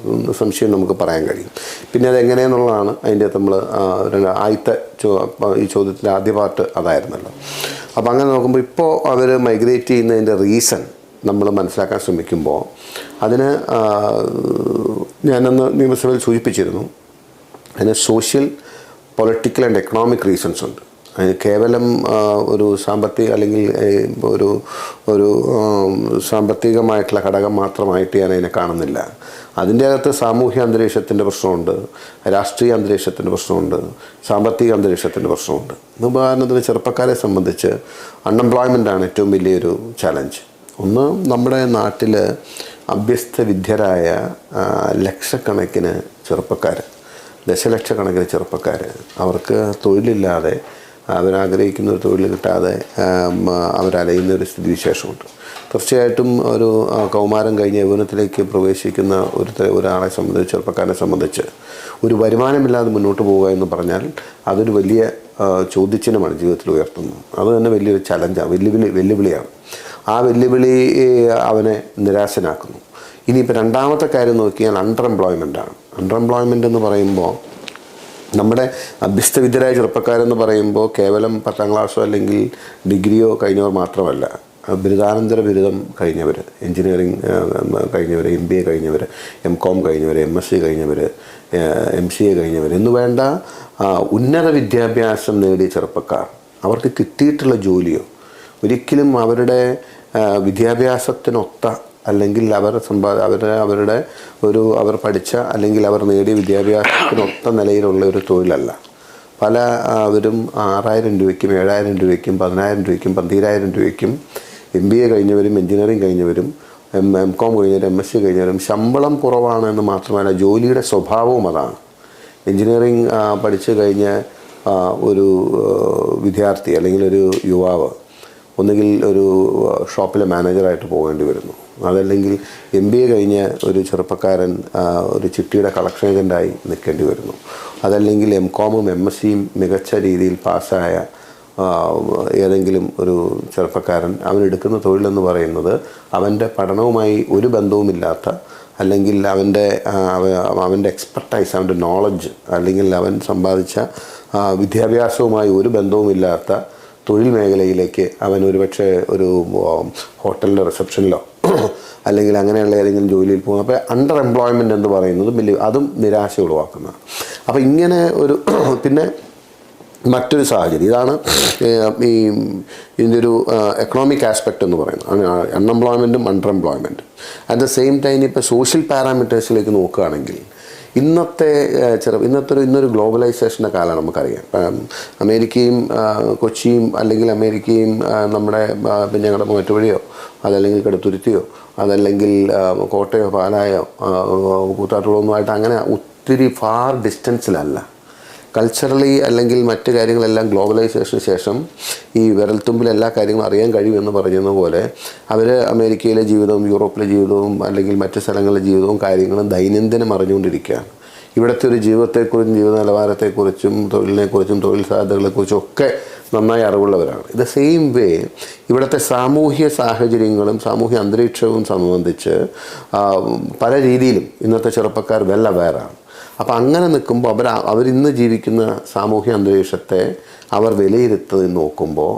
സംശയം നമുക്ക് പറയാൻ കഴിയും. പിന്നെ അതെങ്ങനെയെന്നുള്ളതാണ് അതിൻ്റെ നമ്മൾ ആദ്യത്തെ ഈ ചോദ്യത്തിൻ്റെ ആദ്യ പാർട്ട് അതായിരുന്നല്ലോ. അപ്പം അങ്ങനെ നോക്കുമ്പോൾ ഇപ്പോൾ അവർ മൈഗ്രേറ്റ് ചെയ്യുന്നതിൻ്റെ റീസൺ നമ്മൾ മനസ്സിലാക്കാൻ ശ്രമിക്കുമ്പോൾ അതിന് ഞാനന്ന് നിയമസഭയിൽ സൂചിപ്പിച്ചിരുന്നു, അതിന് social, political and economic reasons ഉണ്ട്. അതിന് കേവലം ഒരു സാമ്പത്തിക അല്ലെങ്കിൽ ഒരു സാമ്പത്തികമായിട്ടുള്ള ഘടകം മാത്രമായിട്ട് ഞാൻ അതിനെ കാണുന്നില്ല. അതിൻ്റെ അകത്ത് സാമൂഹ്യ അന്തരീക്ഷത്തിൻ്റെ പ്രശ്നമുണ്ട്, രാഷ്ട്രീയ അന്തരീക്ഷത്തിൻ്റെ പ്രശ്നമുണ്ട്, സാമ്പത്തിക അന്തരീക്ഷത്തിൻ്റെ പ്രശ്നമുണ്ട്. ഉദാഹരണത്തിന് ചെറുപ്പക്കാരെ സംബന്ധിച്ച് അൺഎംപ്ലോയ്മെൻ്റാണ് ഏറ്റവും വലിയൊരു ചലഞ്ച്. ഒന്ന്, നമ്മുടെ നാട്ടിൽ അഭ്യസ്ത വിദ്യരായ ലക്ഷക്കണക്കിന് ചെറുപ്പക്കാർ, ദശലക്ഷക്കണക്കിന് ചെറുപ്പക്കാർ, അവർക്ക് തൊഴിലില്ലാതെ, അവരാഗ്രഹിക്കുന്ന ഒരു തൊഴിൽ കിട്ടാതെ അവരലയുന്ന ഒരു സ്ഥിതിവിശേഷമുണ്ട്. തീർച്ചയായിട്ടും ഒരു കൗമാരം കഴിഞ്ഞ് യൗവനത്തിലേക്ക് പ്രവേശിക്കുന്ന ഒരാളെ സംബന്ധിച്ച്, ചെറുപ്പക്കാരനെ സംബന്ധിച്ച് ഒരു വരുമാനമില്ലാതെ മുന്നോട്ട് പോവുക എന്ന് പറഞ്ഞാൽ അതൊരു വലിയ ചോദ്യചിഹ്നമാണ് ജീവിതത്തിൽ ഉയർത്തുന്നത്. അത് തന്നെ വലിയൊരു ചലഞ്ചാണ്, വെല്ലുവിളിയാണ്. ആ വെല്ലുവിളി അവനെ നിരാശനാക്കുന്നു. ഇനിയിപ്പോൾ രണ്ടാമത്തെ കാര്യം നോക്കിയാൽ അൺഎംപ്ലോയ്മെൻ്റാണ്. അൺഎംപ്ലോയ്മെൻ്റ് എന്ന് പറയുമ്പോൾ നമ്മുടെ അഭ്യസ്തവിദ്യരായ ചെറുപ്പക്കാരെന്ന് പറയുമ്പോൾ കേവലം 10ാം ക്ലാസ്സോ അല്ലെങ്കിൽ ഡിഗ്രിയോ കഴിഞ്ഞവർ മാത്രമല്ല, ബിരുദാനന്തര ബിരുദം കഴിഞ്ഞവർ, എൻജിനീയറിംഗ് കഴിഞ്ഞവർ, MBA കഴിഞ്ഞവർ, MCOM കഴിഞ്ഞവർ, MSc കഴിഞ്ഞവർ, MCA കഴിഞ്ഞവർ എന്ന് വേണ്ട ഉന്നത വിദ്യാഭ്യാസം നേടിയ ചെറുപ്പക്കാർ, അവർക്ക് കിട്ടിയിട്ടുള്ള ജോലിയോ ഒരിക്കലും അവരുടെ വിദ്യാഭ്യാസത്തിനൊത്ത അല്ലെങ്കിൽ അവർ പഠിച്ച അല്ലെങ്കിൽ അവർ നേടിയ വിദ്യാഭ്യാസത്തിനൊത്ത നിലയിലുള്ള ഒരു തൊഴിലല്ല. അവരും 6000 രൂപയ്ക്കും 7000 രൂപയ്ക്കും 10000 രൂപയ്ക്കും 12000 രൂപയ്ക്കും MBA കഴിഞ്ഞവരും എൻജിനീയറിംഗ് കഴിഞ്ഞവരും MCOM കഴിഞ്ഞവരും MSc കഴിഞ്ഞവരും ശമ്പളം കുറവാണെന്ന് മാത്രമല്ല ജോലിയുടെ സ്വഭാവവും അതാണ്. എൻജിനീയറിംഗ് പഠിച്ചു കഴിഞ്ഞ ഒരു വിദ്യാർത്ഥി അല്ലെങ്കിൽ ഒരു യുവാവ് ഒന്നുകിൽ ഒരു ഷോപ്പിലെ മാനേജറായിട്ട് പോകേണ്ടി വരുന്നു, അതല്ലെങ്കിൽ MBA കഴിഞ്ഞ ഒരു ചെറുപ്പക്കാരൻ ഒരു ചിട്ടിയുടെ കളക്ഷൻ ഏജൻ്റായി നിൽക്കേണ്ടി വരുന്നു, അതല്ലെങ്കിൽ MCOMും MScയും മികച്ച രീതിയിൽ പാസ്സായ ഏതെങ്കിലും ഒരു ചെറുപ്പക്കാരൻ അവനെടുക്കുന്ന തൊഴിലെന്ന് പറയുന്നത് അവൻ്റെ പഠനവുമായി ഒരു ബന്ധവുമില്ലാത്ത, അല്ലെങ്കിൽ അവൻ്റെ എക്സ്പെർട്ടൈസ്, അവൻ്റെ നോളജ്, അല്ലെങ്കിൽ അവൻ സമ്പാദിച്ച വിദ്യാഭ്യാസവുമായി ഒരു ബന്ധവുമില്ലാത്ത തൊഴിൽ മേഖലയിലേക്ക് അവൻ ഒരുപക്ഷെ ഒരു ഹോട്ടലിൻ്റെ റിസപ്ഷനിലോ അല്ലെങ്കിൽ അങ്ങനെയുള്ള ഏതെങ്കിലും ജോലിയിൽ പോകും. അപ്പോൾ അണ്ടർ-എംപ്ലോയ്മെൻ്റ് എന്ന് പറയുന്നത് അതും നിരാശ ഉളവാക്കുന്നതാണ്. അപ്പോൾ ഇങ്ങനെ പിന്നെ മറ്റൊരു സാഹചര്യം ഇതാണ് ഇതിൻ്റെ ഒരു എക്കണോമിക് ആസ്പെക്റ്റ് എന്ന് പറയുന്നത്, അൺഎംപ്ലോയ്മെൻറ്റും അണ്ടർ-എംപ്ലോയ്മെൻറ്റും. അറ്റ് ദ സെയിം ടൈം ഇപ്പോൾ സോഷ്യൽ പാരാമീറ്റേഴ്സിലേക്ക് നോക്കുകയാണെങ്കിൽ ഇന്നൊരു ഗ്ലോബലൈസേഷൻ്റെ കാലമാണ്. നമുക്കറിയാം, അമേരിക്കയും കൊച്ചിയും അല്ലെങ്കിൽ അമേരിക്കയും ഞങ്ങളുടെ മൂവാറ്റുപുഴയോ അതല്ലെങ്കിൽ കടുത്തുരുത്തിയോ അതല്ലെങ്കിൽ കോട്ടയോ പാലായോ കൂത്താട്ടുകുളമൊന്നുമായിട്ട് അങ്ങനെ ഒത്തിരി ഫാർ ഡിസ്റ്റൻസിലല്ല. കൾച്ചറലി അല്ലെങ്കിൽ മറ്റു കാര്യങ്ങളെല്ലാം ഗ്ലോബലൈസേഷന് ശേഷം ഈ വിരൽത്തുമ്പിൽ എല്ലാ കാര്യങ്ങളും അറിയാൻ കഴിയുമെന്ന് പറഞ്ഞതുപോലെ അവർ അമേരിക്കയിലെ ജീവിതവും യൂറോപ്പിലെ ജീവിതവും അല്ലെങ്കിൽ മറ്റു സ്ഥലങ്ങളിലെ ജീവിതവും കാര്യങ്ങളും ദൈനംദിനം അറിഞ്ഞുകൊണ്ടിരിക്കുകയാണ്. ഇവിടുത്തെ ഒരു ജീവിതത്തെക്കുറിച്ചും ജീവിത നിലവാരത്തെക്കുറിച്ചും തൊഴിലിനെക്കുറിച്ചും തൊഴിൽ സാധ്യതകളെക്കുറിച്ചും ഒക്കെ നന്നായി അറിവുള്ളവരാണ്. ഇത് സെയിം വേ ഇവിടുത്തെ സാമൂഹ്യ സാഹചര്യങ്ങളും സാമൂഹ്യ അന്തരീക്ഷവും സംബന്ധിച്ച് പല രീതിയിലും ഇന്നത്തെ ചെറുപ്പക്കാർ വെൽ അവെയറാണ്. അപ്പോൾ അങ്ങനെ നിൽക്കുമ്പോൾ അവരിന്ന് ജീവിക്കുന്ന സാമൂഹ്യ അന്തരീക്ഷത്തെ അവർ വിലയിരുത്തി നോക്കുമ്പോൾ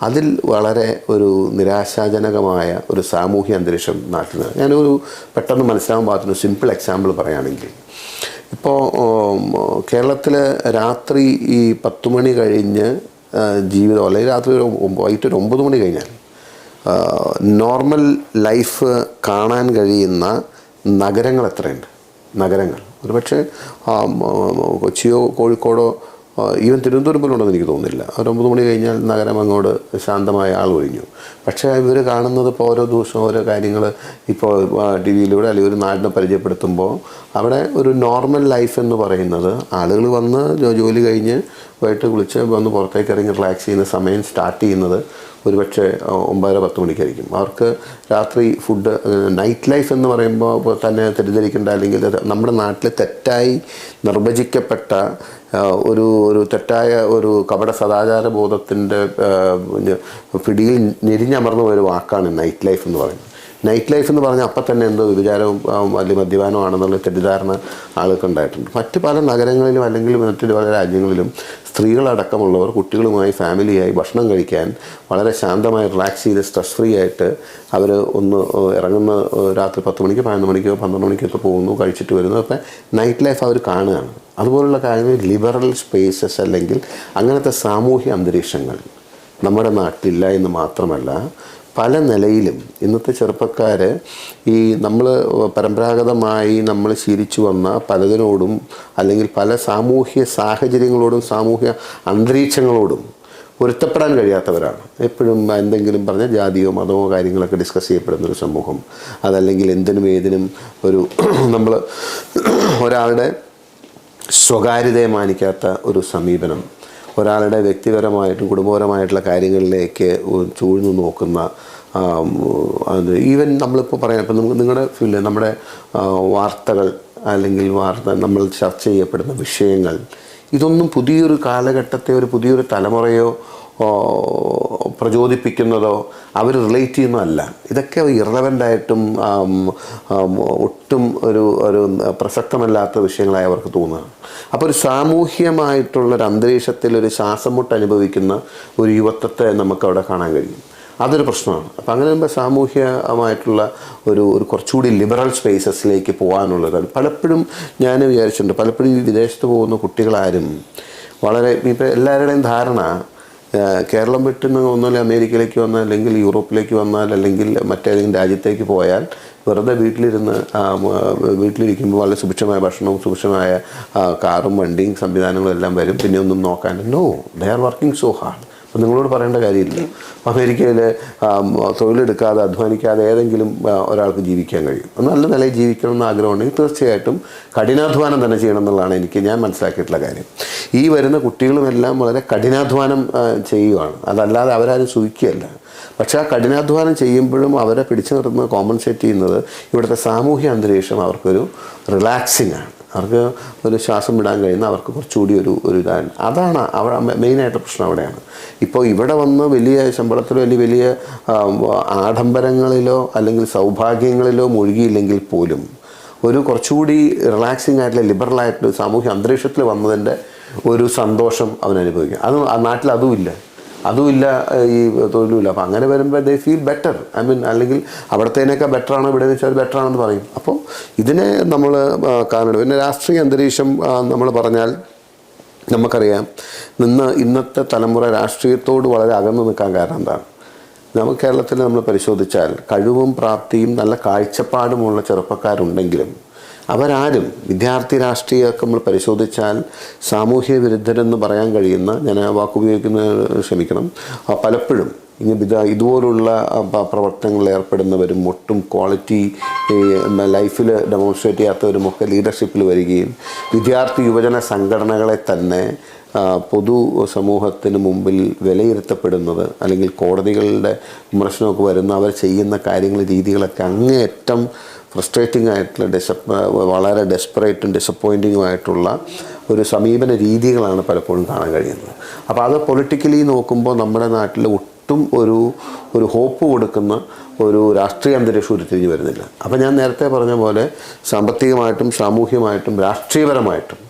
അതിൽ വളരെ ഒരു നിരാശാജനകമായ ഒരു സാമൂഹ്യ അന്തരീക്ഷം നാട്ടിൽ. ഞാനൊരു പെട്ടെന്ന് മനസ്സിലാകാൻ പാകത്തിന് സിമ്പിൾ എക്സാമ്പിൾ പറയുകയാണെങ്കിൽ, ഇപ്പോൾ കേരളത്തിൽ രാത്രി ഈ 10 മണി കഴിഞ്ഞ് ജീവിതം അല്ലെങ്കിൽ രാത്രി വൈകിട്ട് ഒരു 9 മണി കഴിഞ്ഞാൽ നോർമൽ ലൈഫ് കാണാൻ കഴിയുന്ന നഗരങ്ങൾ എത്രയുണ്ട്? നഗരങ്ങൾ ഒരുപക്ഷെ കൊച്ചിയോ കോഴിക്കോടോ ഈവൻ തിരുവനന്തപുരം പോലും ഉണ്ടെന്ന് എനിക്ക് തോന്നുന്നില്ല. ഒരു 9 മണി കഴിഞ്ഞാൽ നഗരം അങ്ങോട്ട് ശാന്തമായ ആൾ ഒഴിഞ്ഞു. പക്ഷേ ഇവർ കാണുന്നത് ഇപ്പോൾ ഓരോ ദിവസവും ഓരോ കാര്യങ്ങൾ ഇപ്പോൾ ടി വിയിലൂടെ അല്ലെങ്കിൽ ഒരു നാടിനെ പരിചയപ്പെടുത്തുമ്പോൾ അവിടെ ഒരു നോർമൽ ലൈഫ് എന്ന് പറയുന്നത് ആളുകൾ വന്ന് ജോലി കഴിഞ്ഞ് വൈകിട്ട് കുളിച്ച് വന്ന് പുറത്തേക്ക് ഇറങ്ങി റിലാക്സ് ചെയ്യുന്ന സമയം സ്റ്റാർട്ട് ചെയ്യുന്നത് ഒരുപക്ഷെ 9-10 മണിക്കായിരിക്കും. അവർക്ക് രാത്രി ഫുഡ് നൈറ്റ് ലൈഫ് എന്ന് പറയുമ്പോൾ തന്നെ തെറ്റിദ്ധരിക്കേണ്ട അല്ലെങ്കിൽ നമ്മുടെ നാട്ടിൽ തെറ്റായി നിർവചിക്കപ്പെട്ട ഒരു തെറ്റായ ഒരു കപട സദാചാര ബോധത്തിൻ്റെ പിടിയിൽ ഞെരിഞ്ഞമർന്ന ഒരു വാക്കാണ് നൈറ്റ് ലൈഫ് എന്ന് പറയുന്നത്. നൈറ്റ് ലൈഫ് എന്ന് പറഞ്ഞാൽ അപ്പം തന്നെ എന്തോ വിചാരവും അല്ലെങ്കിൽ മദ്യപാനമാണെന്നുള്ള തെറ്റിദ്ധാരണ ആൾക്ക് ഉണ്ടായിട്ടുണ്ട്. മറ്റ് പല നഗരങ്ങളിലും അല്ലെങ്കിൽ മറ്റു പല രാജ്യങ്ങളിലും സ്ത്രീകളടക്കമുള്ളവർ കുട്ടികളുമായി ഫാമിലിയായി ഭക്ഷണം കഴിക്കാൻ വളരെ ശാന്തമായി റിലാക്സ് ചെയ്ത് സ്ട്രെസ് ഫ്രീ ആയിട്ട് അവർ ഒന്ന് ഇറങ്ങുന്ന രാത്രി 10 മണിക്ക് 11 മണിക്കോ 12 മണിക്കൊക്കെ പോകുന്നു, കഴിച്ചിട്ട് വരുന്നു. അപ്പം നൈറ്റ് ലൈഫ് അവർ കാണുകയാണ്. അതുപോലുള്ള കാര്യങ്ങൾ ലിബറൽ സ്പേസസ് അല്ലെങ്കിൽ അങ്ങനത്തെ സാമൂഹ്യ അന്തരീക്ഷങ്ങൾ നമ്മുടെ നാട്ടിലില്ല എന്ന് മാത്രമല്ല പല നിലയിലും ഇന്നത്തെ ചെറുപ്പക്കാർ ഈ നമ്മൾ പരമ്പരാഗതമായി നമ്മൾ ശീലിച്ചു വന്ന പലതിനോടും അല്ലെങ്കിൽ പല സാമൂഹ്യ സാഹചര്യങ്ങളോടും സാമൂഹ്യ അന്തരീക്ഷങ്ങളോടും പൊരുത്തപ്പെടാൻ കഴിയാത്തവരാണ്. എപ്പോഴും എന്തെങ്കിലും പറഞ്ഞ ജാതിയോ മതമോ കാര്യങ്ങളൊക്കെ ഡിസ്കസ് ചെയ്യപ്പെടുന്നൊരു സമൂഹം, അതല്ലെങ്കിൽ എന്തിനും ഏതിനും ഒരു നമ്മൾ ഒരാളുടെ സ്വകാര്യതയെ മാനിക്കാത്ത ഒരു സമീപനം, ഒരാളുടെ വ്യക്തിപരമായിട്ടും കുടുംബപരമായിട്ടുള്ള കാര്യങ്ങളിലേക്ക് ചൂഴ്ന്നു നോക്കുന്ന അത് ഈവൻ നമ്മളിപ്പോൾ പറയാം, ഇപ്പം നിങ്ങളുടെ ഫീൽഡ് നമ്മുടെ വാർത്തകൾ അല്ലെങ്കിൽ നമ്മൾ ചർച്ച ചെയ്യപ്പെടുന്ന വിഷയങ്ങൾ ഇതൊന്നും പുതിയൊരു കാലഘട്ടത്തെ ഒരു പുതിയൊരു തലമുറയോ പ്രചോദിപ്പിക്കുന്നതോ അവർ റിലേറ്റ് ചെയ്യുന്നതല്ല. ഇതൊക്കെ ഇറലവൻ്റായിട്ടും ഒട്ടും ഒരു പ്രസക്തമല്ലാത്ത വിഷയങ്ങളായി അവർക്ക് തോന്നുകയാണ്. അപ്പോൾ ഒരു സാമൂഹ്യമായിട്ടുള്ളൊരു അന്തരീക്ഷത്തിൽ ഒരു ശ്വാസം മുട്ട് അനുഭവിക്കുന്ന ഒരു യുവത്വത്തെ നമുക്കവിടെ കാണാൻ കഴിയും. അതൊരു പ്രശ്നമാണ്. അപ്പം അങ്ങനെ വരുമ്പോൾ സാമൂഹ്യമായിട്ടുള്ള ഒരു കുറച്ചുകൂടി ലിബറൽ സ്പേസസിലേക്ക് പോകാനുള്ളത് പലപ്പോഴും ഞാൻ വിചാരിച്ചിട്ടുണ്ട്. പലപ്പോഴും ഈ വിദേശത്ത് പോകുന്ന കുട്ടികളാരും വളരെ ഇപ്പോൾ എല്ലാവരുടെയും ധാരണ കേരളം വിട്ടുന്ന ഒന്നുമില്ല അമേരിക്കയിലേക്ക് വന്നാൽ അല്ലെങ്കിൽ യൂറോപ്പിലേക്ക് വന്നാൽ അല്ലെങ്കിൽ മറ്റേതെങ്കിലും രാജ്യത്തേക്ക് പോയാൽ വെറുതെ വീട്ടിലിരിക്കുമ്പോൾ വളരെ സുഭിക്ഷമായ ഭക്ഷണവും സുഭിക്ഷമായ കാറും വണ്ടിയും സംവിധാനങ്ങളും എല്ലാം വരും, പിന്നെ ഒന്നും നോക്കാൻ. No, they are working so hard. അപ്പം നിങ്ങളോട് പറയേണ്ട കാര്യമില്ല. അമേരിക്കയിൽ തൊഴിലെടുക്കാതെ അധ്വാനിക്കാതെ ഏതെങ്കിലും ഒരാൾക്ക് ജീവിക്കാൻ കഴിയും. നല്ല നിലയിൽ ജീവിക്കണമെന്ന് ആഗ്രഹമുണ്ടെങ്കിൽ തീർച്ചയായിട്ടും കഠിനാധ്വാനം തന്നെ ചെയ്യണം എന്നുള്ളതാണ് ഞാൻ മനസ്സിലാക്കിയിട്ടുള്ള കാര്യം. ഈ വരുന്ന കുട്ടികളുമെല്ലാം വളരെ കഠിനാധ്വാനം ചെയ്യുകയാണ്, അതല്ലാതെ അവരാരും സൂഹിക്കുകയല്ല. പക്ഷേ ആ കഠിനാധ്വാനം ചെയ്യുമ്പോഴും അവരെ പിടിച്ചു നിർത്തുന്നത് കോമ്പൻസേറ്റ് ചെയ്യുന്നത് ഇവിടുത്തെ സാമൂഹ്യ അന്തരീക്ഷം അവർക്കൊരു റിലാക്സിങ് ആണ്. അവർക്ക് ഒരു ശ്വാസം വിടാൻ കഴിയുന്ന അവർക്ക് കുറച്ചുകൂടി ഒരു ഇതാണ്. അതാണ് അവിടെ മെയിനായിട്ട് പ്രശ്നം അവിടെയാണ്. ഇപ്പോൾ ഇവിടെ വന്ന് വലിയ ശമ്പളത്തിലോ അല്ലെങ്കിൽ വലിയ ആഡംബരങ്ങളിലോ അല്ലെങ്കിൽ സൗഭാഗ്യങ്ങളിലോ മുഴുകിയില്ലെങ്കിൽ പോലും ഒരു കുറച്ചുകൂടി റിലാക്സിങ് ആയിട്ടുള്ള ലിബറലായിട്ടുള്ള സാമൂഹ്യ അന്തരീക്ഷത്തിൽ വന്നതിൻ്റെ ഒരു സന്തോഷം അവൻ അനുഭവിക്കും. ആ നാട്ടിൽ അതുമില്ല, ഈ തൊഴിലുമില്ല. അപ്പോൾ അങ്ങനെ വരുമ്പോൾ ദേ ഫീൽ ബെറ്റർ. അല്ലെങ്കിൽ അവിടത്തേനൊക്കെ ബെറ്ററാണ് ഇവിടെ എന്ന് വെച്ചാൽ ബെറ്ററാണെന്ന് പറയും. അപ്പോൾ ഇതിനെ നമ്മൾ കാണണം. പിന്നെ രാഷ്ട്രീയ അന്തരീക്ഷം നമ്മൾ പറഞ്ഞാൽ നമുക്കറിയാം ഇന്നത്തെ തലമുറ രാഷ്ട്രീയത്തോട് വളരെ അകന്നു നിൽക്കാൻ കാരണം എന്താണ്? നമുക്ക് കേരളത്തിൽ നമ്മൾ പരിശോധിച്ചാൽ കഴിവും പ്രാപ്തിയും നല്ല കാഴ്ചപ്പാടുമുള്ള ചെറുപ്പക്കാരുണ്ടെങ്കിലും അവരാരും വിദ്യാർത്ഥി രാഷ്ട്രീയമൊക്കെ നമ്മൾ പരിശോധിച്ചാൽ സാമൂഹ്യ വിരുദ്ധരെന്ന് പറയാൻ കഴിയുന്ന, ഞാൻ ആ വാക്കുപയോഗിക്കുന്ന ക്ഷമിക്കണം, പലപ്പോഴും ഇതുപോലുള്ള പ്രവർത്തനങ്ങളിൽ ഏർപ്പെടുന്നവരും ഒട്ടും ക്വാളിറ്റി ലൈഫിൽ ഡെമോൺസ്ട്രേറ്റ് ചെയ്യാത്തവരുമൊക്കെ ലീഡർഷിപ്പിൽ വരികയും വിദ്യാർത്ഥി യുവജന സംഘടനകളെ തന്നെ പൊതു സമൂഹത്തിന് മുമ്പിൽ വിലയിരുത്തപ്പെടുന്നത്, അല്ലെങ്കിൽ കോടതികളുടെ വിമർശനമൊക്കെ വരുന്ന അവർ ചെയ്യുന്ന കാര്യങ്ങൾ, രീതികളൊക്കെ അങ്ങേയറ്റം ഫ്രസ്ട്രേറ്റിംഗ് ആയിട്ടുള്ള വളരെ ഡെസ്പറേറ്റും ഡിസപ്പോയിൻറ്റിങ്ങുമായിട്ടുള്ള ഒരു സമീപന രീതികളാണ് പലപ്പോഴും കാണാൻ കഴിയുന്നത്. അപ്പോൾ അത് പൊളിറ്റിക്കലി നോക്കുമ്പോൾ നമ്മുടെ നാട്ടിൽ ഒട്ടും ഒരു ഹോപ്പ് കൊടുക്കുന്ന ഒരു രാഷ്ട്രീയ അന്തരീക്ഷം ഉരുത്തിരിഞ്ഞ് വരുന്നില്ല. അപ്പോൾ ഞാൻ നേരത്തെ പറഞ്ഞ പോലെ സാമ്പത്തികമായിട്ടും സാമൂഹ്യമായിട്ടും രാഷ്ട്രീയപരമായിട്ടും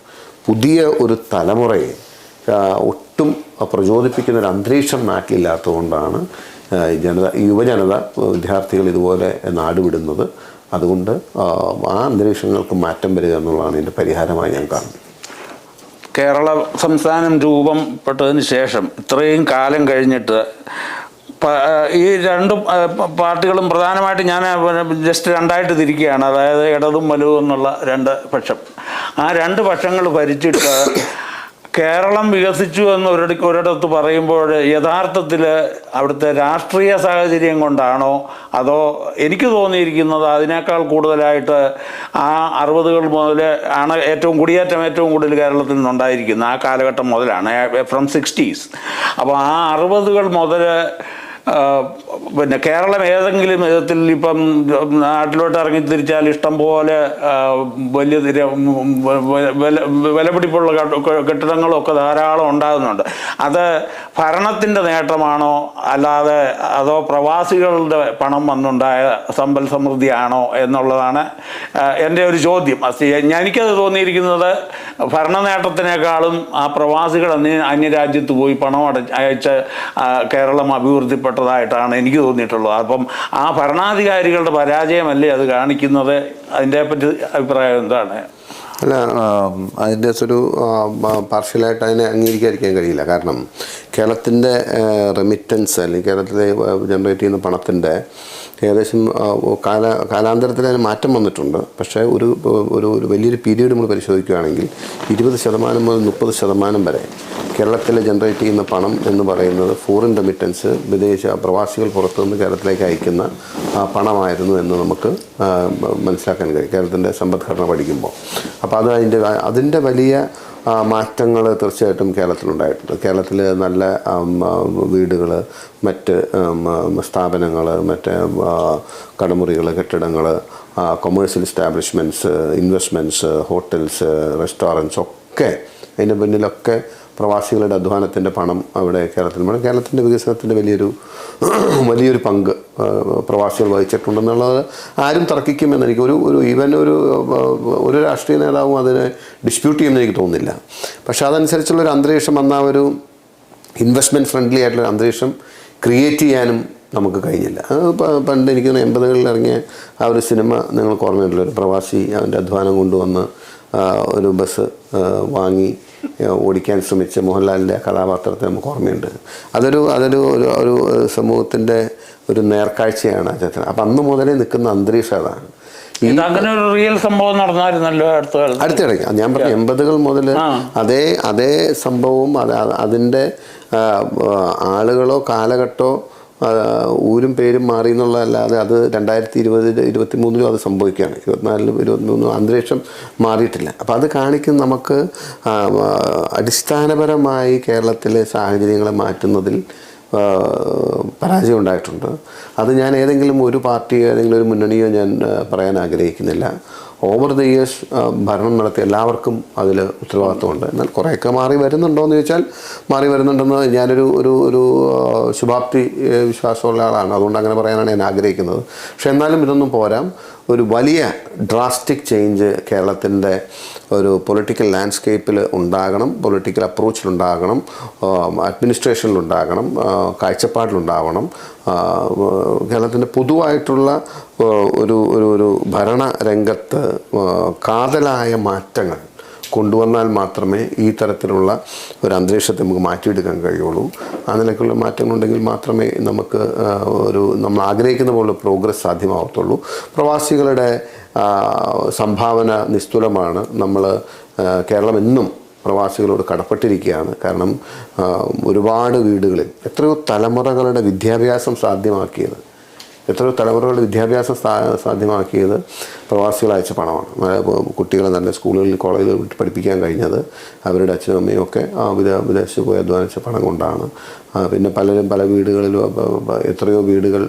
പുതിയ ഒരു തലമുറയെ ഒട്ടും പ്രചോദിപ്പിക്കുന്ന ഒരു അന്തരീക്ഷം നാട്ടിലില്ലാത്തതുകൊണ്ടാണ് യുവജനത, വിദ്യാർത്ഥികൾ ഇതുപോലെ നാടുവിടുന്നത്. അതുകൊണ്ട് ആ അന്തരീക്ഷങ്ങൾക്ക് മാറ്റം വരിക എന്നുള്ളതാണ് ഇതിൻ്റെ പരിഹാരമായി ഞാൻ കാണുന്നത്. കേരള സംസ്ഥാനം രൂപപ്പെട്ടതിന് ശേഷം ഇത്രയും കാലം കഴിഞ്ഞിട്ട് ഈ രണ്ട് പാർട്ടികളും പ്രധാനമായിട്ട് ഞാൻ ജസ്റ്റ് രണ്ടായിട്ട് തിരിക്കുകയാണ്. അതായത് ഇടതും വലതും എന്നുള്ള രണ്ട് പക്ഷം. ആ രണ്ട് പക്ഷങ്ങൾ ഭരിച്ചിട്ട് കേരളം വികസിച്ചു എന്ന് ഒരിടത്ത് പറയുമ്പോൾ യഥാർത്ഥത്തിൽ അവിടുത്തെ രാഷ്ട്രീയ സാഹചര്യം കൊണ്ടാണോ, അതോ എനിക്ക് തോന്നിയിരിക്കുന്നത് അതിനേക്കാൾ കൂടുതലായിട്ട് ആ 60കൾ മുതൽ ആണ് ഏറ്റവും കൂടുതൽ കേരളത്തിൽ നിന്നുണ്ടായിരിക്കുന്നത്. ആ കാലഘട്ടം മുതലാണ്, ഫ്രം 60s. അപ്പോൾ ആ 60കൾ മുതൽ പിന്നെ കേരളം ഏതെങ്കിലും വിധത്തിൽ ഇപ്പം നാട്ടിലോട്ട് ഇറങ്ങി തിരിച്ചാൽ ഇഷ്ടം പോലെ വലിയ വിലപിടിപ്പുള്ള കെട്ടിടങ്ങളൊക്കെ ധാരാളം ഉണ്ടാകുന്നുണ്ട്. അത് ഭരണത്തിൻ്റെ നേട്ടമാണോ, അല്ലാതെ അതോ പ്രവാസികളുടെ പണം വന്നുണ്ടായ സമ്പൽ സമൃദ്ധിയാണോ എന്നുള്ളതാണ് എൻ്റെ ഒരു ചോദ്യം. എനിക്കത് തോന്നിയിരിക്കുന്നത് ഭരണ നേട്ടത്തിനേക്കാളും ആ പ്രവാസികൾ അന്യരാജ്യത്ത് പോയി പണം അയച്ച് കേരളം അഭിവൃദ്ധിപ്പെട്ടതായിട്ടാണ് എനിക്ക് തോന്നിയിട്ടുള്ളത്. അപ്പം ആ ഭരണാധികാരികളുടെ പരാജയമല്ലേ അത് കാണിക്കുന്നത്? അതിനെ പറ്റി അഭിപ്രായം എന്താണ്? അല്ല, അതിൻ്റെ ഒരു പാർഷ്യലായിട്ട് അതിനെ അംഗീകരിക്കാതിരിക്കാൻ കഴിയില്ല. കാരണം കേരളത്തിൻ്റെ റെമിറ്റൻസ്, അല്ലെങ്കിൽ കേരളത്തിലെ ജനറേറ്റ് ചെയ്യുന്ന പണത്തിൻ്റെ ഏകദേശം കാലാന്തരത്തിൽ അതിന് മാറ്റം വന്നിട്ടുണ്ട്. പക്ഷേ ഒരു വലിയൊരു പീരീഡ് നമ്മൾ പരിശോധിക്കുകയാണെങ്കിൽ 20% മുതൽ 30% വരെ കേരളത്തിൽ ജനറേറ്റ് ചെയ്യുന്ന പണം എന്ന് പറയുന്നത് ഫോറിൻ റെമിറ്റൻസ്, വിദേശ പ്രവാസികൾ പുറത്തുനിന്ന് കേരളത്തിലേക്ക് അയക്കുന്ന പണമായിരുന്നു എന്ന് നമുക്ക് മനസ്സിലാക്കാൻ കഴിയും കേരളത്തിൻ്റെ സമ്പദ്ഘടന പഠിക്കുമ്പോൾ. അപ്പോൾ അതിൻ്റെ വലിയ മാറ്റങ്ങൾ തീർച്ചയായിട്ടും കേരളത്തിലുണ്ടായിട്ടുണ്ട്. കേരളത്തിൽ നല്ല വീടുകൾ, മറ്റ് സ്ഥാപനങ്ങൾ, മറ്റ് കടമുറികൾ, കെട്ടിടങ്ങൾ, commercial establishments, investments, hotels, restaurants ഒക്കെ അതിൻ്റെ പിന്നിലൊക്കെ പ്രവാസികളുടെ അധ്വാനത്തിൻ്റെ പണം അവിടെ കേരളത്തിൻ്റെ വികസനത്തിൻ്റെ വലിയൊരു പങ്ക് പ്രവാസികൾ വഹിച്ചിട്ടുണ്ടെന്നുള്ളത് ആരും തർക്കിക്കുമെന്ന് എനിക്ക് ഒരു രാഷ്ട്രീയ നേതാവും അതിനെ ഡിസ്പ്യൂട്ട് ചെയ്യുമെന്ന് എനിക്ക് തോന്നുന്നില്ല. പക്ഷേ അതനുസരിച്ചുള്ളൊരു അന്തരീക്ഷം വന്നാൽ ഒരു ഇൻവെസ്റ്റ്മെൻറ്റ് ഫ്രണ്ട്ലി ആയിട്ടുള്ള അന്തരീക്ഷം ക്രിയേറ്റ് ചെയ്യാനും നമുക്ക് കഴിഞ്ഞില്ല. പണ്ട് എനിക്ക് 80കളിൽ ഇറങ്ങിയ ആ ഒരു സിനിമ നിങ്ങൾക്ക് ഓർമ്മയുണ്ടല്ലോ, ഒരു പ്രവാസി അവൻ്റെ അധ്വാനം കൊണ്ടുവന്ന് ഒരു ബസ് വാങ്ങി ഓടിക്കാൻ ശ്രമിച്ച മോഹൻലാലിൻ്റെ കഥാപാത്രത്തെ നമുക്ക് ഓർമ്മയുണ്ട്. അതൊരു സമൂഹത്തിൻ്റെ ഒരു നേർക്കാഴ്ചയാണ് അദ്ദേഹത്തിന്. അപ്പം അന്ന് മുതലേ നിൽക്കുന്ന അന്തരീക്ഷം അതാണ്. അങ്ങനെ ഒരു റിയൽ സംഭവം നടന്നായിരുന്നല്ലോ അടുത്തിടയ്ക്ക്. ഞാൻ പറഞ്ഞു 80കൾ മുതൽ അതേ സംഭവവും അതിൻ്റെ ആളുകളോ കാലഘട്ടമോ ഊരും പേരും മാറി എന്നുള്ളതല്ലാതെ അത് 2020-23 അത് സംഭവിക്കുകയാണ്. 24-23 അന്തരീക്ഷം മാറിയിട്ടില്ല. അപ്പോൾ അത് കാണിക്കുന്ന നമുക്ക് അടിസ്ഥാനപരമായി കേരളത്തിലെ സാഹചര്യങ്ങളെ മാറ്റുന്നതിൽ പരാജയം ഉണ്ടായിട്ടുണ്ട്. അത് ഞാൻ ഏതെങ്കിലും ഒരു പാർട്ടിയോ ഏതെങ്കിലും ഒരു മുന്നണിയോ ഞാൻ പറയാൻ ആഗ്രഹിക്കുന്നില്ല. ഓവർ ദ ഇയേഴ്സ് ഭരണം നടത്തിയ എല്ലാവർക്കും അതിൽ ഉത്തരവാദിത്വമുണ്ട്. എന്നാൽ കുറേയൊക്കെ മാറി വരുന്നുണ്ടോ എന്ന് ചോദിച്ചാൽ മാറി വരുന്നുണ്ടെന്ന് ഞാനൊരു ശുഭാപ്തി വിശ്വാസമുള്ള ആളാണ്. അതുകൊണ്ട് അങ്ങനെ പറയാനാണ് ഞാൻ ആഗ്രഹിക്കുന്നത്. പക്ഷെ എന്നാലും ഇതൊന്നും പോരാ. ഒരു വലിയ ഡ്രാസ്റ്റിക് ചേഞ്ച് കേരളത്തിൻ്റെ ഒരു പൊളിറ്റിക്കൽ ലാൻഡ്സ്കേപ്പിൽ ഉണ്ടാകണം, പൊളിറ്റിക്കൽ അപ്രോച്ചിലുണ്ടാകണം, അഡ്മിനിസ്ട്രേഷനിലുണ്ടാകണം, കാഴ്ചപ്പാടിലുണ്ടാവണം. കേരളത്തിൻ്റെ പൊതുവായിട്ടുള്ള ഒരു ഭരണരംഗത്ത് കാതലായ മാറ്റങ്ങൾ കൊണ്ടുവന്നാൽ മാത്രമേ ഈ തരത്തിലുള്ള ഒരു അന്തരീക്ഷത്തെ നമുക്ക് മാറ്റിയെടുക്കാൻ കഴിയുള്ളൂ. ആ നിലയ്ക്കുള്ള മാറ്റങ്ങളുണ്ടെങ്കിൽ മാത്രമേ നമുക്ക് നമ്മൾ ആഗ്രഹിക്കുന്ന പോലെ പ്രോഗ്രസ് സാധ്യമാവത്തുള്ളൂ. പ്രവാസികളുടെ സംഭാവന നിസ്തുലമാണ്. നമ്മൾ കേരളം എന്നും പ്രവാസികളോട് കടപ്പെട്ടിരിക്കുകയാണ്. കാരണം ഒരുപാട് വീടുകളിൽ എത്രയോ തലമുറകളുടെ വിദ്യാഭ്യാസം സാധ്യമാക്കിയത് സാധ്യമാക്കിയത് പ്രവാസികൾ അയച്ച പണമാണ്. കുട്ടികളെ നല്ല സ്കൂളുകളിൽ കോളേജുകളിൽ വിട്ട് പഠിപ്പിക്കാൻ കഴിഞ്ഞത് അവരുടെ അച്ഛനും അമ്മയും ഒക്കെ വിദേശത്ത് പോയി അധ്വാനിച്ച പണം കൊണ്ടാണ്. പിന്നെ പലരും പല വീടുകളിലും എത്രയോ വീടുകൾ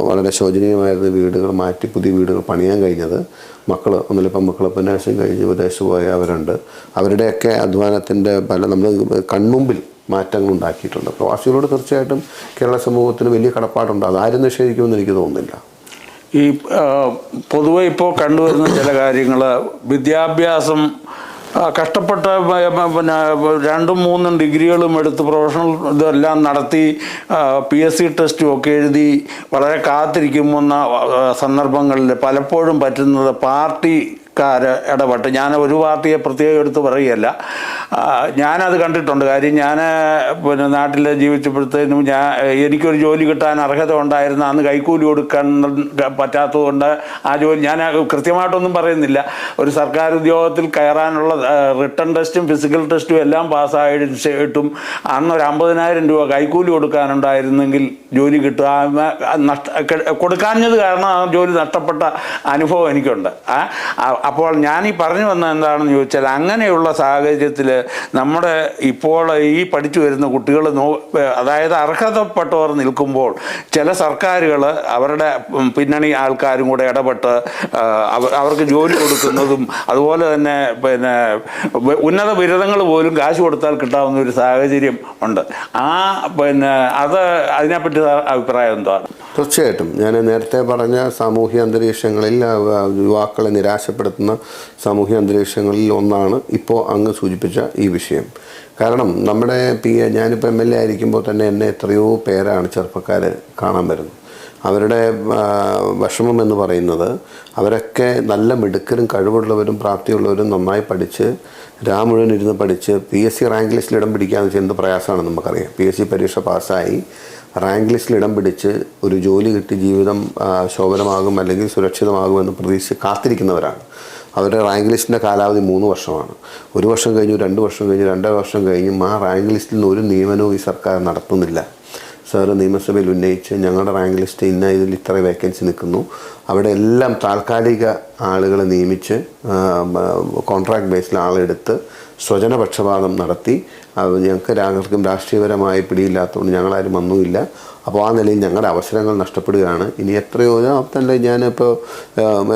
വളരെ ശോചനീയമായിരുന്ന വീടുകൾ മാറ്റി പുതിയ വീടുകൾ പണിയാൻ കഴിഞ്ഞത് ഒന്നിലിപ്പം മക്കൾ ഉപന്യാസം കഴിഞ്ഞ് വിദേശത്ത് പോയ അവരുണ്ട്. അവരുടെയൊക്കെ അധ്വാനത്തിൻ്റെ നമ്മൾ കൺമുമ്പിൽ മാറ്റങ്ങൾ ഉണ്ടാക്കിയിട്ടുണ്ട്. പ്രവാസികളോട് തീർച്ചയായിട്ടും കേരള സമൂഹത്തിന് വലിയ കടപ്പാടുണ്ട്. അതാരും നിഷേധിക്കുമെന്ന് എനിക്ക് തോന്നുന്നില്ല. ഈ പൊതുവെ ഇപ്പോൾ കണ്ടുവരുന്ന ചില കാര്യങ്ങൾ, വിദ്യാഭ്യാസം കഷ്ടപ്പെട്ട പിന്നെ 2-3 ഡിഗ്രികളും എടുത്ത് പ്രൊഫഷണൽ ഇതെല്ലാം നടത്തി PSC ടെസ്റ്റും ഒക്കെ എഴുതി വളരെ കാത്തിരിക്കുന്ന സന്ദർഭങ്ങളിൽ പലപ്പോഴും പറ്റുന്നത് ഇടപെട്ട്, ഞാൻ ഒരു പാർട്ടിയെ പ്രത്യേകം എടുത്ത് പറയുകയല്ല, ഞാനത് കണ്ടിട്ടുണ്ട്. കാര്യം ഞാൻ പിന്നെ നാട്ടിൽ ജീവിച്ചപ്പോഴത്തേനും എനിക്കൊരു ജോലി കിട്ടാൻ അർഹത ഉണ്ടായിരുന്ന അന്ന് കൈക്കൂലി കൊടുക്കാൻ പറ്റാത്തതുകൊണ്ട് ആ ജോലി ഞാൻ കൃത്യമായിട്ടൊന്നും പറയുന്നില്ല, ഒരു സർക്കാർ ഉദ്യോഗത്തിൽ കയറാനുള്ള റിട്ടൺ ടെസ്റ്റും ഫിസിക്കൽ ടെസ്റ്റും എല്ലാം പാസ്സായിട്ടും അന്നൊരു 50,000 രൂപ കൈക്കൂലി കൊടുക്കാനുണ്ടായിരുന്നെങ്കിൽ ജോലി കിട്ടുക കൊടുക്കാഞ്ഞത് കാരണം ആ ജോലി നഷ്ടപ്പെട്ട അനുഭവം എനിക്കുണ്ട്. അപ്പോൾ ഞാൻ പറഞ്ഞു വന്നത് എന്താണെന്ന് ചോദിച്ചാൽ, അങ്ങനെയുള്ള സാഹചര്യത്തിൽ നമ്മുടെ ഇപ്പോൾ ഈ പഠിച്ചു വരുന്ന കുട്ടികൾ അതായത് അർഹതപ്പെട്ടവർ നിൽക്കുമ്പോൾ ചില സർക്കാരുകൾ അവരുടെ പിന്നണി ആൾക്കാരും കൂടെ ഇടപെട്ട് അവർക്ക് ജോലി കൊടുക്കുന്നതും അതുപോലെ തന്നെ പിന്നെ ഉന്നത ബിരുദങ്ങൾ പോലും കാശ് കൊടുത്താൽ കിട്ടാവുന്ന ഒരു സാഹചര്യം ഉണ്ട്. അതിനെപ്പറ്റി അഭിപ്രായം എന്താണ്? തീർച്ചയായിട്ടും ഞാൻ നേരത്തെ പറഞ്ഞ സാമൂഹ്യ അന്തരീക്ഷങ്ങളിൽ യുവാക്കളെ നിരാശപ്പെടുത്തുന്ന സാമൂഹ്യ അന്തരീക്ഷങ്ങളിൽ ഒന്നാണ് ഇപ്പോൾ അങ്ങ് സൂചിപ്പിച്ച ഈ വിഷയം. കാരണം നമ്മുടെ ഞാനിപ്പോൾ MLA ആയിരിക്കുമ്പോൾ തന്നെ എന്നെ എത്രയോ പേരാണ് ചെറുപ്പക്കാർ കാണാൻ വരുന്നത്. അവരുടെ വിഷമം എന്ന് പറയുന്നത് അവരൊക്കെ നല്ല മിടുക്കരും കഴിവുള്ളവരും പ്രാപ്തിയുള്ളവരും നന്നായി പഠിച്ച് മുഴുവൻ ഇരുന്ന് പഠിച്ച് PSC റാങ്ക് ലിസ്റ്റിൽ ഇടം പിടിക്കാന്ന് വെച്ചാൽ എന്ത് പ്രയാസമാണെന്ന് നമുക്കറിയാം. PSC പരീക്ഷ പാസ്സായി റാങ്ക് ലിസ്റ്റിൽ ഇടം പിടിച്ച് ഒരു ജോലി കിട്ടി ജീവിതം ശോഭനമാകും അല്ലെങ്കിൽ സുരക്ഷിതമാകുമെന്ന് പ്രതീക്ഷിച്ച് കാത്തിരിക്കുന്നവരാണ്. അവരുടെ റാങ്ക് ലിസ്റ്റിൻ്റെ കാലാവധി 3 വർഷമാണ്. 1 വർഷം കഴിഞ്ഞു, 2 വർഷം കഴിഞ്ഞു, 2.5 വർഷം കഴിഞ്ഞും ആ റാങ്ക് ലിസ്റ്റിൽ നിന്ന് ഒരു നിയമനവും ഈ സർക്കാർ നടത്തുന്നില്ല. സാറ് നിയമസഭയിൽ ഉന്നയിച്ച് ഞങ്ങളുടെ റാങ്ക് ലിസ്റ്റ് ഇതിൽ ഇത്ര വേക്കൻസി നിൽക്കുന്നു, അവിടെ എല്ലാം താൽക്കാലിക ആളുകളെ നിയമിച്ച് കോൺട്രാക്ട് ബേസിൽ ആളെടുത്ത് സ്വജനപക്ഷപാതം നടത്തി ഞങ്ങൾക്കും രാഷ്ട്രീയപരമായി പിടിയില്ലാത്തതുകൊണ്ട് ഞങ്ങളാരും വന്നുമില്ല. അപ്പോൾ ആ നിലയിൽ ഞങ്ങളുടെ അവസരങ്ങൾ നഷ്ടപ്പെടുകയാണ്. ഇനി എത്രയോ തന്നെ ഞാനിപ്പോൾ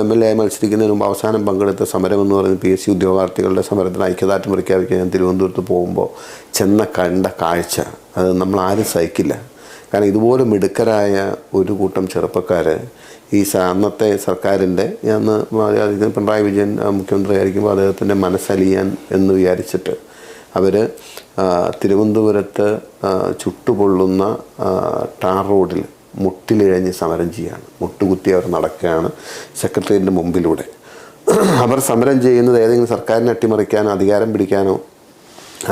MLA മത്സരിക്കുന്നതിന് മുമ്പ് അവസാനം പങ്കെടുത്ത സമരം എന്ന് പറയുന്നത് PSC ഉദ്യോഗാർത്ഥികളുടെ സമരത്തിന് ഐക്യദാർഢ്യം പ്രഖ്യാപിക്കാൻ ഞാൻ തിരുവനന്തപുരത്ത് പോകുമ്പോൾ കണ്ട കാഴ്ച അത് നമ്മൾ ആരും സഹിക്കില്ല. കാരണം ഇതുപോലെ മിടുക്കരായ ഒരു കൂട്ടം ചെറുപ്പക്കാർ ഈ അന്നത്തെ സർക്കാരിൻ്റെ അന്ന് പിണറായി വിജയൻ മുഖ്യമന്ത്രി ആയിരിക്കുമ്പോൾ അദ്ദേഹത്തിൻ്റെ മനസ്സലിയാൻ എന്ന് വിചാരിച്ചിട്ട് അവർ തിരുവനന്തപുരത്ത് ചുട്ടുപൊള്ളുന്ന ടാർ റോഡിൽ മുട്ടിലിഴഞ്ഞ് സമരം ചെയ്യുകയാണ്. മുട്ടുകുത്തി അവർ നടക്കുകയാണ് സെക്രട്ടേറിയറ്റിൻ്റെ മുമ്പിലൂടെ. അവർ സമരം ചെയ്യുന്നത് ഏതെങ്കിലും സർക്കാരിനെ അട്ടിമറിക്കാനോ അധികാരം പിടിക്കാനോ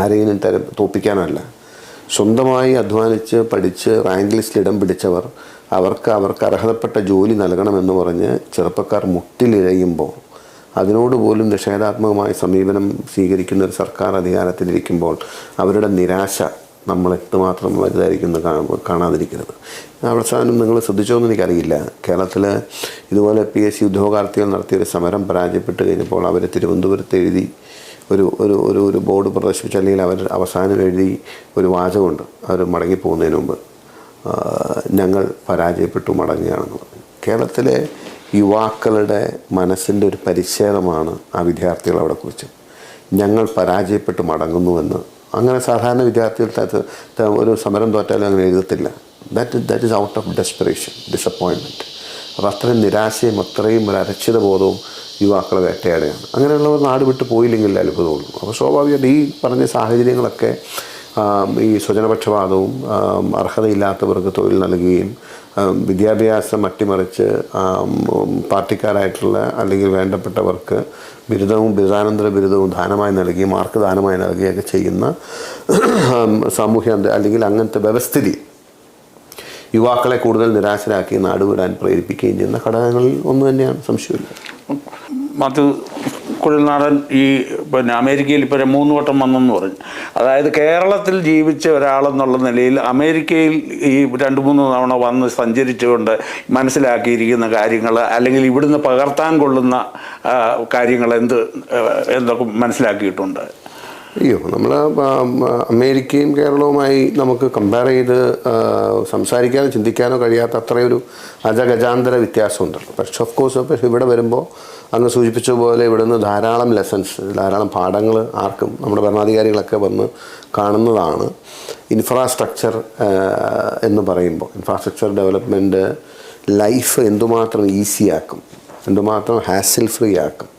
ആരെങ്കിലും തോപ്പിക്കാനോ അല്ല. സ്വന്തമായി അധ്വാനിച്ച് പഠിച്ച് റാങ്ക് ലിസ്റ്റിൽ ഇടം പിടിച്ചവർ അവർക്ക് അർഹതപ്പെട്ട ജോലി നൽകണമെന്ന് പറഞ്ഞ് ചെറുപ്പക്കാർ മുട്ടിലിഴയുമ്പോൾ അതിനോട് പോലും നിഷേധാത്മകമായ സമീപനം സ്വീകരിക്കുന്ന ഒരു സർക്കാർ അധികാരത്തിലിരിക്കുമ്പോൾ അവരുടെ നിരാശ നമ്മൾ എത്രമാത്രം വലുതായിരിക്കുന്നു കാണാതിരിക്കരുത്. അവസാനം നിങ്ങൾ ശ്രദ്ധിച്ചോന്ന് എനിക്കറിയില്ല, കേരളത്തിൽ ഇതുപോലെ PSC ഉദ്യോഗാർത്ഥികൾ നടത്തിയൊരു സമരം പരാജയപ്പെട്ട് കഴിഞ്ഞപ്പോൾ അവർ തിരുവനന്തപുരത്ത് എഴുതി ഒരു ബോർഡ് പ്രദർശിപ്പിച്ച് അല്ലെങ്കിൽ അവർ അവസാനം എഴുതി ഒരു വാചകമുണ്ട് അവർ മടങ്ങിപ്പോകുന്നതിന് മുമ്പ്, ഞങ്ങൾ പരാജയപ്പെട്ടു മടങ്ങുകയാണെന്ന് പറഞ്ഞു. കേരളത്തിലെ യുവാക്കളുടെ മനസ്സിൻ്റെ ഒരു പരിച്ഛേദമാണ് ആ വിദ്യാർത്ഥികൾ അവിടെ കുറിച്ച്. ഞങ്ങൾ പരാജയപ്പെട്ട് മടങ്ങുന്നുവെന്ന് അങ്ങനെ സാധാരണ വിദ്യാർത്ഥികൾ ഒരു സമരം തോറ്റാലും അങ്ങനെ എഴുതത്തില്ല. That is out of desperation, disappointment. അപ്പോൾ അത്രയും നിരാശയും അത്രയും ഒരു അരക്ഷിത ബോധവും യുവാക്കളെ വേട്ടയാടുകയാണ്. അങ്ങനെയുള്ളവർ നാട് വിട്ട് പോയില്ലെങ്കിൽ അത്ഭുതമുള്ളൂ. അപ്പോൾ സ്വാഭാവികമായിട്ട് ഈ പറഞ്ഞ സാഹചര്യങ്ങളൊക്കെ ഈ സ്വജനപക്ഷപാതവും അർഹതയില്ലാത്തവർക്ക് തൊഴിൽ നൽകുകയും വിദ്യാഭ്യാസം അട്ടിമറിച്ച് പാർട്ടിക്കാരായിട്ടുള്ള അല്ലെങ്കിൽ വേണ്ടപ്പെട്ടവർക്ക് ബിരുദവും ബിരുദാനന്തര ബിരുദവും ദാനമായി നൽകി മാർക്ക് ദാനമായി നൽകുകയൊക്കെ ചെയ്യുന്ന സാമൂഹ്യ അല്ലെങ്കിൽ അങ്ങനത്തെ വ്യവസ്ഥിതി യുവാക്കളെ കൂടുതൽ നിരാശരാക്കി നാടുവിടാൻ പ്രേരിപ്പിക്കുകയും ചെയ്യുന്ന ഘടകങ്ങളിൽ ഒന്ന് തന്നെയാണ്, സംശയമില്ല. മാത്യു കുഴൽനാടൻ ഈ പിന്നെ അമേരിക്കയിൽ ഇപ്പോൾ 3 വട്ടം വന്നെന്ന് പറഞ്ഞു. അതായത് കേരളത്തിൽ ജീവിച്ച ഒരാളെന്നുള്ള നിലയിൽ അമേരിക്കയിൽ ഈ 2-3 തവണ വന്ന് സഞ്ചരിച്ചുകൊണ്ട് മനസ്സിലാക്കിയിരിക്കുന്ന കാര്യങ്ങൾ, അല്ലെങ്കിൽ ഇവിടുന്ന് പകർത്താൻ കൊള്ളുന്ന കാര്യങ്ങൾ എന്തൊക്കെ മനസ്സിലാക്കിയിട്ടുണ്ട്? അയ്യോ, നമ്മൾ അമേരിക്കയും കേരളവുമായി നമുക്ക് കമ്പയർ ചെയ്ത് സംസാരിക്കാനോ ചിന്തിക്കാനോ കഴിയാത്ത അത്രയൊരു അജഗജാന്തര വ്യത്യാസമുണ്ടല്ലോ. പക്ഷെ ഓഫ് കോഴ്സ് പക്ഷേ ഇവിടെ വരുമ്പോൾ അങ്ങ് സൂചിപ്പിച്ച പോലെ ഇവിടുന്ന് ധാരാളം ലെസൺസ്, ധാരാളം പാഠങ്ങൾ ആർക്കും നമ്മുടെ ഭരണാധികാരികളൊക്കെ വന്ന് കാണുന്നതാണ്. ഇൻഫ്രാസ്ട്രക്ചർ എന്ന് പറയുമ്പോൾ ഇൻഫ്രാസ്ട്രക്ചർ ഡെവലപ്മെൻറ്റ് ലൈഫ് എന്തുമാത്രം ഈസിയാക്കും, എന്തുമാത്രം ഹാസിൽ ഫ്രീ ആക്കും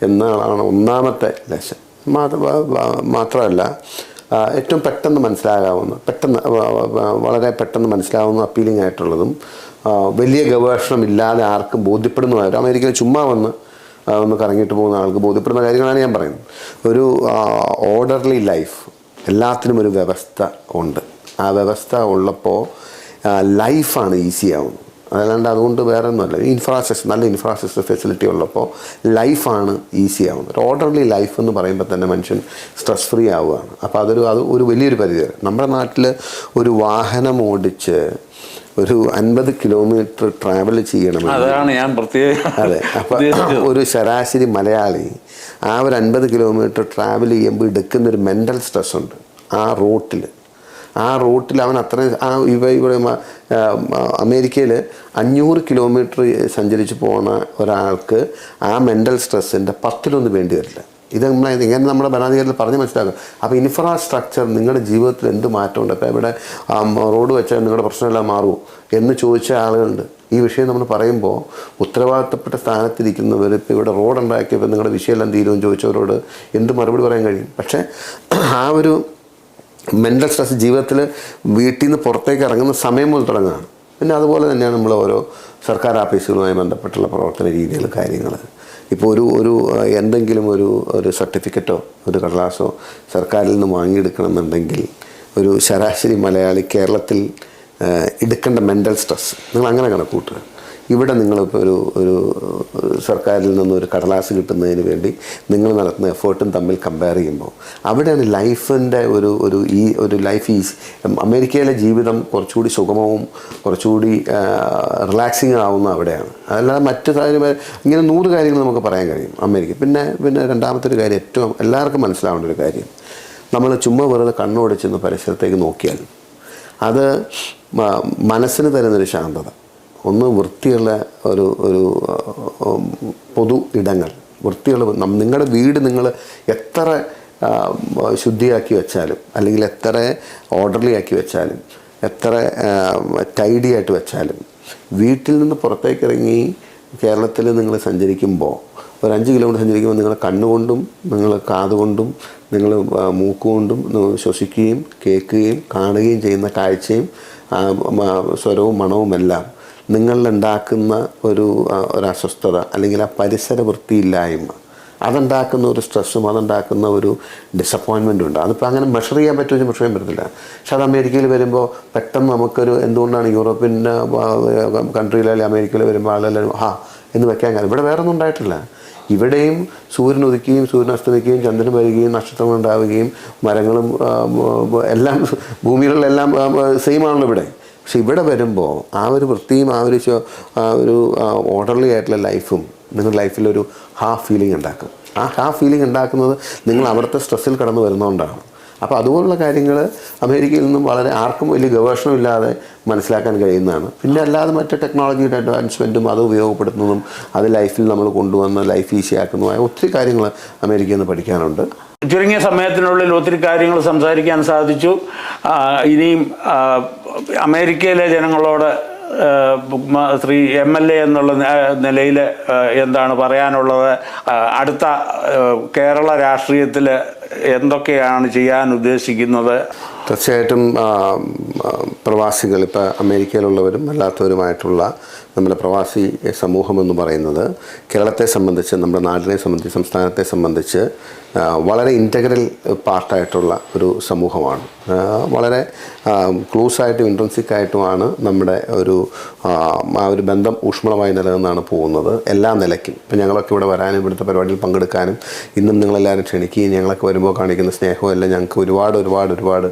എന്നതാണ് ഒന്നാമത്തെ ലെസൺ. മാത്രമല്ല ഏറ്റവും പെട്ടെന്ന് മനസ്സിലാകാവുന്ന, വളരെ പെട്ടെന്ന് മനസ്സിലാവുന്ന അപ്പീലിംഗ് ആയിട്ടുള്ളതും വലിയ ഗവേഷണം ഇല്ലാതെ ആർക്കും ബോധ്യപ്പെടുന്നതായിട്ട് അമേരിക്കയിൽ ചുമ്മാ ഒന്ന് കറങ്ങിയിട്ട് പോകുന്ന ആൾക്ക് ബോധ്യപ്പെടുന്ന കാര്യങ്ങളാണ് ഞാൻ പറയുന്നത്. ഒരു ഓർഡർലി ലൈഫ്, എല്ലാത്തിനും ഒരു വ്യവസ്ഥ ഉണ്ട്. ആ വ്യവസ്ഥ ഉള്ളപ്പോൾ ലൈഫാണ് ഈസി ആവുന്നത്. അതല്ലാണ്ട് അതുകൊണ്ട് വേറെ ഒന്നുമല്ല. ഇൻഫ്രാസ്ട്രക്ചർ, നല്ല ഇൻഫ്രാസ്ട്രക്ചർ ഫെസിലിറ്റി ഉള്ളപ്പോൾ ലൈഫാണ് ഈസി ആവുന്നത്. ഒരു ഓർഡർലി ലൈഫ് എന്ന് പറയുമ്പോൾ തന്നെ മനുഷ്യൻ സ്ട്രെസ് ഫ്രീ ആവുകയാണ്. അപ്പോൾ അത് ഒരു വലിയൊരു പരിധി. നമ്മുടെ നാട്ടിൽ ഒരു വാഹനം ഓടിച്ച് ഒരു 50 കിലോമീറ്റർ ട്രാവൽ ചെയ്യണമെങ്കിൽ, അതാണ് ഞാൻ പ്രത്യേകം അതെ, അപ്പോൾ ഒരു ശരാശരി മലയാളി ആ ഒരു 50 കിലോമീറ്റർ ട്രാവൽ ചെയ്യുമ്പോൾ എടുക്കുന്നൊരു മെൻ്റൽ സ്ട്രെസ് ഉണ്ട് ആ റൂട്ടിൽ അവൻ അത്രയും ഇവിടെ അമേരിക്കയിൽ 500 കിലോമീറ്റർ സഞ്ചരിച്ച് പോകുന്ന ഒരാൾക്ക് ആ മെൻ്റൽ സ്ട്രെസ്സിൻ്റെ 10-1 വേണ്ടി വരില്ല. ഇങ്ങനെ നമ്മുടെ ഭരണാധികാരികൾ പറഞ്ഞ് മനസ്സിലാക്കും. അപ്പോൾ ഇൻഫ്രാസ്ട്രക്ചർ നിങ്ങളുടെ ജീവിതത്തിൽ എന്ത് മാറ്റമുണ്ട്? അപ്പോൾ ഇവിടെ റോഡ് വെച്ചാൽ നിങ്ങളുടെ പ്രശ്നമെല്ലാം മാറുമോ എന്ന് ചോദിച്ച ആളുകളുണ്ട്. ഈ വിഷയം നമ്മൾ പറയുമ്പോൾ ഉത്തരവാദിത്തപ്പെട്ട സ്ഥാനത്തിരിക്കുന്നവർ ഇപ്പോൾ ഇവിടെ റോഡ് ഉണ്ടാക്കിയപ്പോൾ നിങ്ങളുടെ വിഷയമെല്ലാം തീരുമെന്ന് ചോദിച്ചവരോട് എന്ത് മറുപടി പറയാൻ കഴിയും? പക്ഷേ ആ ഒരു മെൻ്റൽ സ്ട്രെസ് ജീവിതത്തിൽ വീട്ടിൽ നിന്ന് പുറത്തേക്ക് ഇറങ്ങുന്ന സമയം മുതൽ തുടങ്ങുകയാണ്. പിന്നെ അതുപോലെ തന്നെയാണ് നമ്മൾ ഓരോ സർക്കാർ ഓഫീസുകളുമായി ബന്ധപ്പെട്ടുള്ള പ്രവർത്തന രീതികൾ, കാര്യങ്ങൾ. ഇപ്പോൾ ഒരു എന്തെങ്കിലും ഒരു സർട്ടിഫിക്കറ്റോ ഒരു കടലാസോ സർക്കാരിൽ നിന്ന് വാങ്ങിയെടുക്കണമെന്നുണ്ടെങ്കിൽ ഒരു ശരാശരി മലയാളി കേരളത്തിൽ എടുക്കേണ്ട മെൻ്റൽ സ്ട്രെസ് നിങ്ങൾ അങ്ങനെ കണക്കൂട്ടുക. ഇവിടെ നിങ്ങളിപ്പോൾ ഒരു സർക്കാരിൽ നിന്നൊരു കടലാസ് കിട്ടുന്നതിന് വേണ്ടി നിങ്ങൾ നടത്തുന്ന എഫേർട്ടും തമ്മിൽ കമ്പയർ ചെയ്യുമ്പോൾ അവിടെയാണ് ലൈഫിൻ്റെ ഒരു ലൈഫ് ഈസി. അമേരിക്കയിലെ ജീവിതം കുറച്ചുകൂടി സുഗമവും കുറച്ചുകൂടി റിലാക്സിങ് ആവുന്ന അവിടെയാണ്. അതല്ലാതെ മറ്റു കാര്യം ഇങ്ങനെ 100 കാര്യങ്ങൾ നമുക്ക് പറയാൻ കഴിയും അമേരിക്ക. പിന്നെ രണ്ടാമത്തെ ഒരു കാര്യം, ഏറ്റവും എല്ലാവർക്കും മനസ്സിലാവേണ്ട ഒരു കാര്യം, നമ്മൾ ചുമ്മാ വെറുതെ കണ്ണോടിച്ചെന്ന് പരിസരത്തേക്ക് നോക്കിയാൽ അത് മനസ്സിന് തരുന്നൊരു ശാന്തത. ഒന്ന് വൃത്തിയുള്ള ഒരു പൊതു ഇടങ്ങൾ, വൃത്തിയുള്ള നിങ്ങളുടെ വീട് നിങ്ങൾ എത്ര ശുദ്ധിയാക്കി വെച്ചാലും, അല്ലെങ്കിൽ എത്ര ഓർഡർലി ആക്കി വെച്ചാലും, എത്ര ടൈഡി ആയിട്ട് വെച്ചാലും, വീട്ടിൽ നിന്ന് പുറത്തേക്ക് ഇറങ്ങി കേരളത്തിൽ നിങ്ങൾ സഞ്ചരിക്കുമ്പോൾ ഒരു 5 കിലോമീറ്റർ സഞ്ചരിക്കുമ്പോൾ നിങ്ങൾ കണ്ണുകൊണ്ടും നിങ്ങൾ കാതുകൊണ്ടും നിങ്ങൾ മൂക്കുകൊണ്ടും ശ്വസിക്കുകയും കേൾക്കുകയും കാണുകയും ചെയ്യുന്ന കാഴ്ചയും സ്വരവും മണവുമെല്ലാം നിങ്ങളിലുണ്ടാക്കുന്ന ഒരു അസ്വസ്ഥത, അല്ലെങ്കിൽ ആ പരിസര വൃത്തിയില്ലായ്മ, അതുണ്ടാക്കുന്ന ഒരു സ്ട്രെസ്സും അതുണ്ടാക്കുന്ന ഒരു ഡിസപ്പോയിൻമെൻറ്റും ഉണ്ട്. അതിപ്പോൾ അങ്ങനെ മെഷർ ചെയ്യാൻ പറ്റുമെന്ന് മെഷർ ചെയ്യാൻ പറ്റത്തില്ല. പക്ഷെ അത് അമേരിക്കയിൽ വരുമ്പോൾ പെട്ടെന്ന് നമുക്കൊരു എന്തുകൊണ്ടാണ് യൂറോപ്യൻ കൺട്രിയിലെ അമേരിക്കയിൽ വരുമ്പോൾ ആളെല്ലാവരും എന്ന് വെക്കാൻ കാര്യം. ഇവിടെ വേറെ ഒന്നും ഉണ്ടായിട്ടില്ല. ഇവിടെയും സൂര്യൻ ഉദിക്കുകയും സൂര്യൻ അസ്തമിക്കുകയും ചന്ദ്രൻ വരികയും നക്ഷത്രങ്ങൾ ഉണ്ടാവുകയും മരങ്ങളും എല്ലാം ഭൂമികളിലെല്ലാം സെയിം ആണല്ലോ ഇവിടെ. പക്ഷെ ഇവിടെ വരുമ്പോൾ ആ ഒരു വൃത്തിയും ആ ഒരു ഓർഡർലി ആയിട്ടുള്ള ലൈഫും നിങ്ങളുടെ ലൈഫിലൊരു ഹാഫ് ഫീലിംഗ് ഉണ്ടാക്കും. ആ ഹാഫ് ഫീലിംഗ് ഉണ്ടാക്കുന്നത് നിങ്ങൾ അവിടുത്തെ സ്ട്രെസ്സിൽ കടന്നു വരുന്നതുകൊണ്ടാണ്. അപ്പോൾ അതുപോലുള്ള കാര്യങ്ങൾ അമേരിക്കയിൽ നിന്നും വളരെ ആർക്കും വലിയ ഗവേഷണം ഇല്ലാതെ മനസ്സിലാക്കാൻ കഴിയുന്നതാണ്. പിന്നെ അല്ലാതെ മറ്റു ടെക്നോളജിയുടെ അഡ്വാൻസ്മെൻറ്റും അത് ഉപയോഗപ്പെടുത്തുന്നതും അത് ലൈഫിൽ നമ്മൾ കൊണ്ടുവന്ന് ലൈഫ് ഈസി ആക്കുന്നതുമായ ഒത്തിരി കാര്യങ്ങൾ അമേരിക്കയിൽ നിന്ന് പഠിക്കാനുണ്ട്. ചുരുങ്ങിയ സമയത്തിനുള്ളിൽ ഒത്തിരി കാര്യങ്ങൾ സംസാരിക്കാൻ സാധിച്ചു. ഇനിയും അമേരിക്കയിലെ ജനങ്ങളോട് ശ്രീ MLA എന്നുള്ള നിലയിൽ എന്താണ് പറയാനുള്ളത്? അടുത്ത കേരള രാഷ്ട്രീയത്തിൽ എന്തൊക്കെയാണ് ചെയ്യാൻ ഉദ്ദേശിക്കുന്നത്? തീർച്ചയായിട്ടും പ്രവാസികൾ, ഇപ്പോൾ അമേരിക്കയിലുള്ളവരും അല്ലാത്തവരുമായിട്ടുള്ള നമ്മുടെ പ്രവാസി സമൂഹമെന്ന് പറയുന്നത് കേരളത്തെ സംബന്ധിച്ച്, നമ്മുടെ നാടിനെ സംബന്ധിച്ച്, സംസ്ഥാനത്തെ സംബന്ധിച്ച് വളരെ ഇൻറ്റഗ്രൽ പാർട്ടായിട്ടുള്ള ഒരു സമൂഹമാണ്. വളരെ ക്ലോസായിട്ടും ഇൻട്രൻസിക്കായിട്ടുമാണ് നമ്മുടെ ആ ഒരു ബന്ധം ഊഷ്മളമായി നിലനിന്നാണ് പോകുന്നത് എല്ലാ നിലയ്ക്കും. ഇപ്പം ഞങ്ങളൊക്കെ ഇവിടെ വരാനും ഇവിടുത്തെ പരിപാടിയിൽ പങ്കെടുക്കാനും ഇന്നും നിങ്ങളെല്ലാവരും ക്ഷണിക്കുകയും ഞങ്ങളൊക്കെ വരുമ്പോൾ കാണിക്കുന്ന സ്നേഹവും എല്ലാം ഞങ്ങൾക്ക് ഒരുപാട്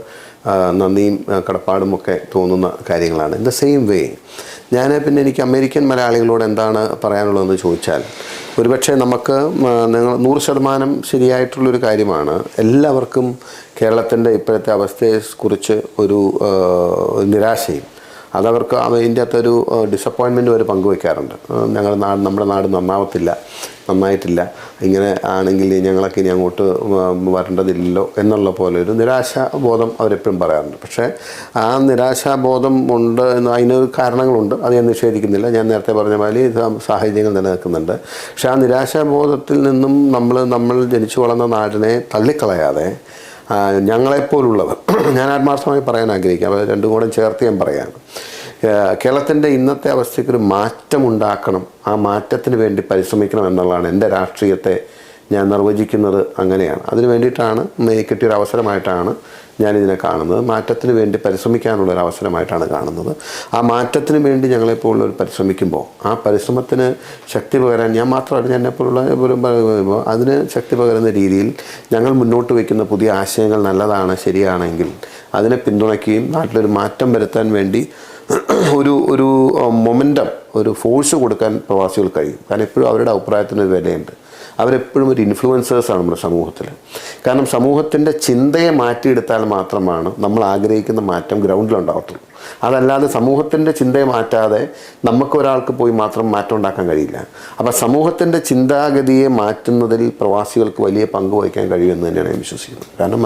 നന്ദിയും കടപ്പാടും ഒക്കെ തോന്നുന്ന കാര്യങ്ങളാണ്. ഇൻ ദ സെയിം വേ പിന്നെ എനിക്ക് അമേരിക്കൻ മലയാളികളോട് എന്താണ് പറയാനുള്ളതെന്ന് ചോദിച്ചാൽ, ഒരുപക്ഷെ നമുക്ക് നിങ്ങൾ 100% ശരിയായിട്ടുള്ളൊരു കാര്യമാണ്. എല്ലാവർക്കും കേരളത്തിൻ്റെ ഇപ്പോഴത്തെ അവസ്ഥയെക്കുറിച്ച് ഒരു നിരാശയും അതവർക്ക് അതിൻ്റെ അകത്തൊരു ഡിസപ്പോയിൻമെൻറ്റും അവർ പങ്കുവയ്ക്കാറുണ്ട്. നമ്മുടെ നാട് നന്നായിട്ടില്ല, ഇങ്ങനെ ആണെങ്കിൽ ഞങ്ങളൊക്കെ ഇനി അങ്ങോട്ട് വരേണ്ടതില്ലല്ലോ എന്നുള്ള പോലെ ഒരു നിരാശാബോധം അവരെപ്പോഴും പറയാറുണ്ട്. പക്ഷേ ആ നിരാശാബോധം ഉണ്ട് എന്ന് അതിനൊരു കാരണങ്ങളുണ്ട്, അത് ഞാൻ നിഷേധിക്കുന്നില്ല. ഞാൻ നേരത്തെ പറഞ്ഞ പോലെ സാഹചര്യങ്ങൾ നിലനിൽക്കുന്നുണ്ട്. പക്ഷേ ആ നിരാശാബോധത്തിൽ നിന്നും നമ്മൾ ജനിച്ചു വളർന്ന നാടിനെ തള്ളിക്കളയാതെ ഞങ്ങളെപ്പോലുള്ളവർ, ഞാൻ ആത്മാർത്ഥമായി പറയാൻ ആഗ്രഹിക്കാം, അത് രണ്ടും കൂടെ ചേർത്ത് ഞാൻ പറയാം, കേരളത്തിൻ്റെ ഇന്നത്തെ അവസ്ഥയ്ക്കൊരു മാറ്റമുണ്ടാക്കണം, ആ മാറ്റത്തിന് വേണ്ടി പരിശ്രമിക്കണം എന്നുള്ളതാണ് എൻ്റെ രാഷ്ട്രീയത്തെ ഞാൻ നിർവചിക്കുന്നത്. അങ്ങനെയാണ്. അതിന് വേണ്ടിയിട്ടാണ് കിട്ടിയൊരു അവസരമായിട്ടാണ് ഞാനിതിനെ കാണുന്നത്. മാറ്റത്തിന് വേണ്ടി പരിശ്രമിക്കാനുള്ളൊരു അവസരമായിട്ടാണ് കാണുന്നത്. ആ മാറ്റത്തിന് വേണ്ടി ഞങ്ങളെപ്പോലുള്ളവർ പരിശ്രമിക്കുമ്പോൾ ആ പരിശ്രമത്തിന് ശക്തി പകരാൻ ഞാൻ മാത്രമല്ല, ഞാൻ എപ്പോഴുള്ള അതിന് ശക്തി പകരുന്ന രീതിയിൽ ഞങ്ങൾ മുന്നോട്ട് വയ്ക്കുന്ന പുതിയ ആശയങ്ങൾ നല്ലതാണ്, ശരിയാണെങ്കിൽ അതിനെ പിന്തുണയ്ക്കുകയും നാട്ടിലൊരു മാറ്റം വരുത്താൻ വേണ്ടി ഒരു മൊമെൻറ്റം, ഒരു ഫോഴ്സ് കൊടുക്കാൻ പ്രവാസികൾ കഴിയും. കാരണം എപ്പോഴും അവരുടെ അഭിപ്രായത്തിനൊരു വിലയുണ്ട്. അവരെപ്പോഴും ഒരു ഇൻഫ്ലുവൻസേഴ്സാണ് നമ്മുടെ സമൂഹത്തിൽ. കാരണം സമൂഹത്തിൻ്റെ ചിന്തയെ മാറ്റിയെടുത്താൽ മാത്രമാണ് നമ്മൾ ആഗ്രഹിക്കുന്ന മാറ്റം ഗ്രൗണ്ടിലുണ്ടാകത്തുള്ളൂ. അതല്ലാതെ സമൂഹത്തിൻ്റെ ചിന്തയെ മാറ്റാതെ നമുക്കൊരാൾക്ക് പോയി മാത്രം മാറ്റം ഉണ്ടാക്കാൻ കഴിയില്ല. അപ്പോൾ സമൂഹത്തിൻ്റെ ചിന്താഗതിയെ മാറ്റുന്നതിൽ പ്രവാസികൾക്ക് വലിയ പങ്ക് വഹിക്കാൻ കഴിയുമെന്ന് തന്നെയാണ് ഞാൻ വിശ്വസിക്കുന്നത്. കാരണം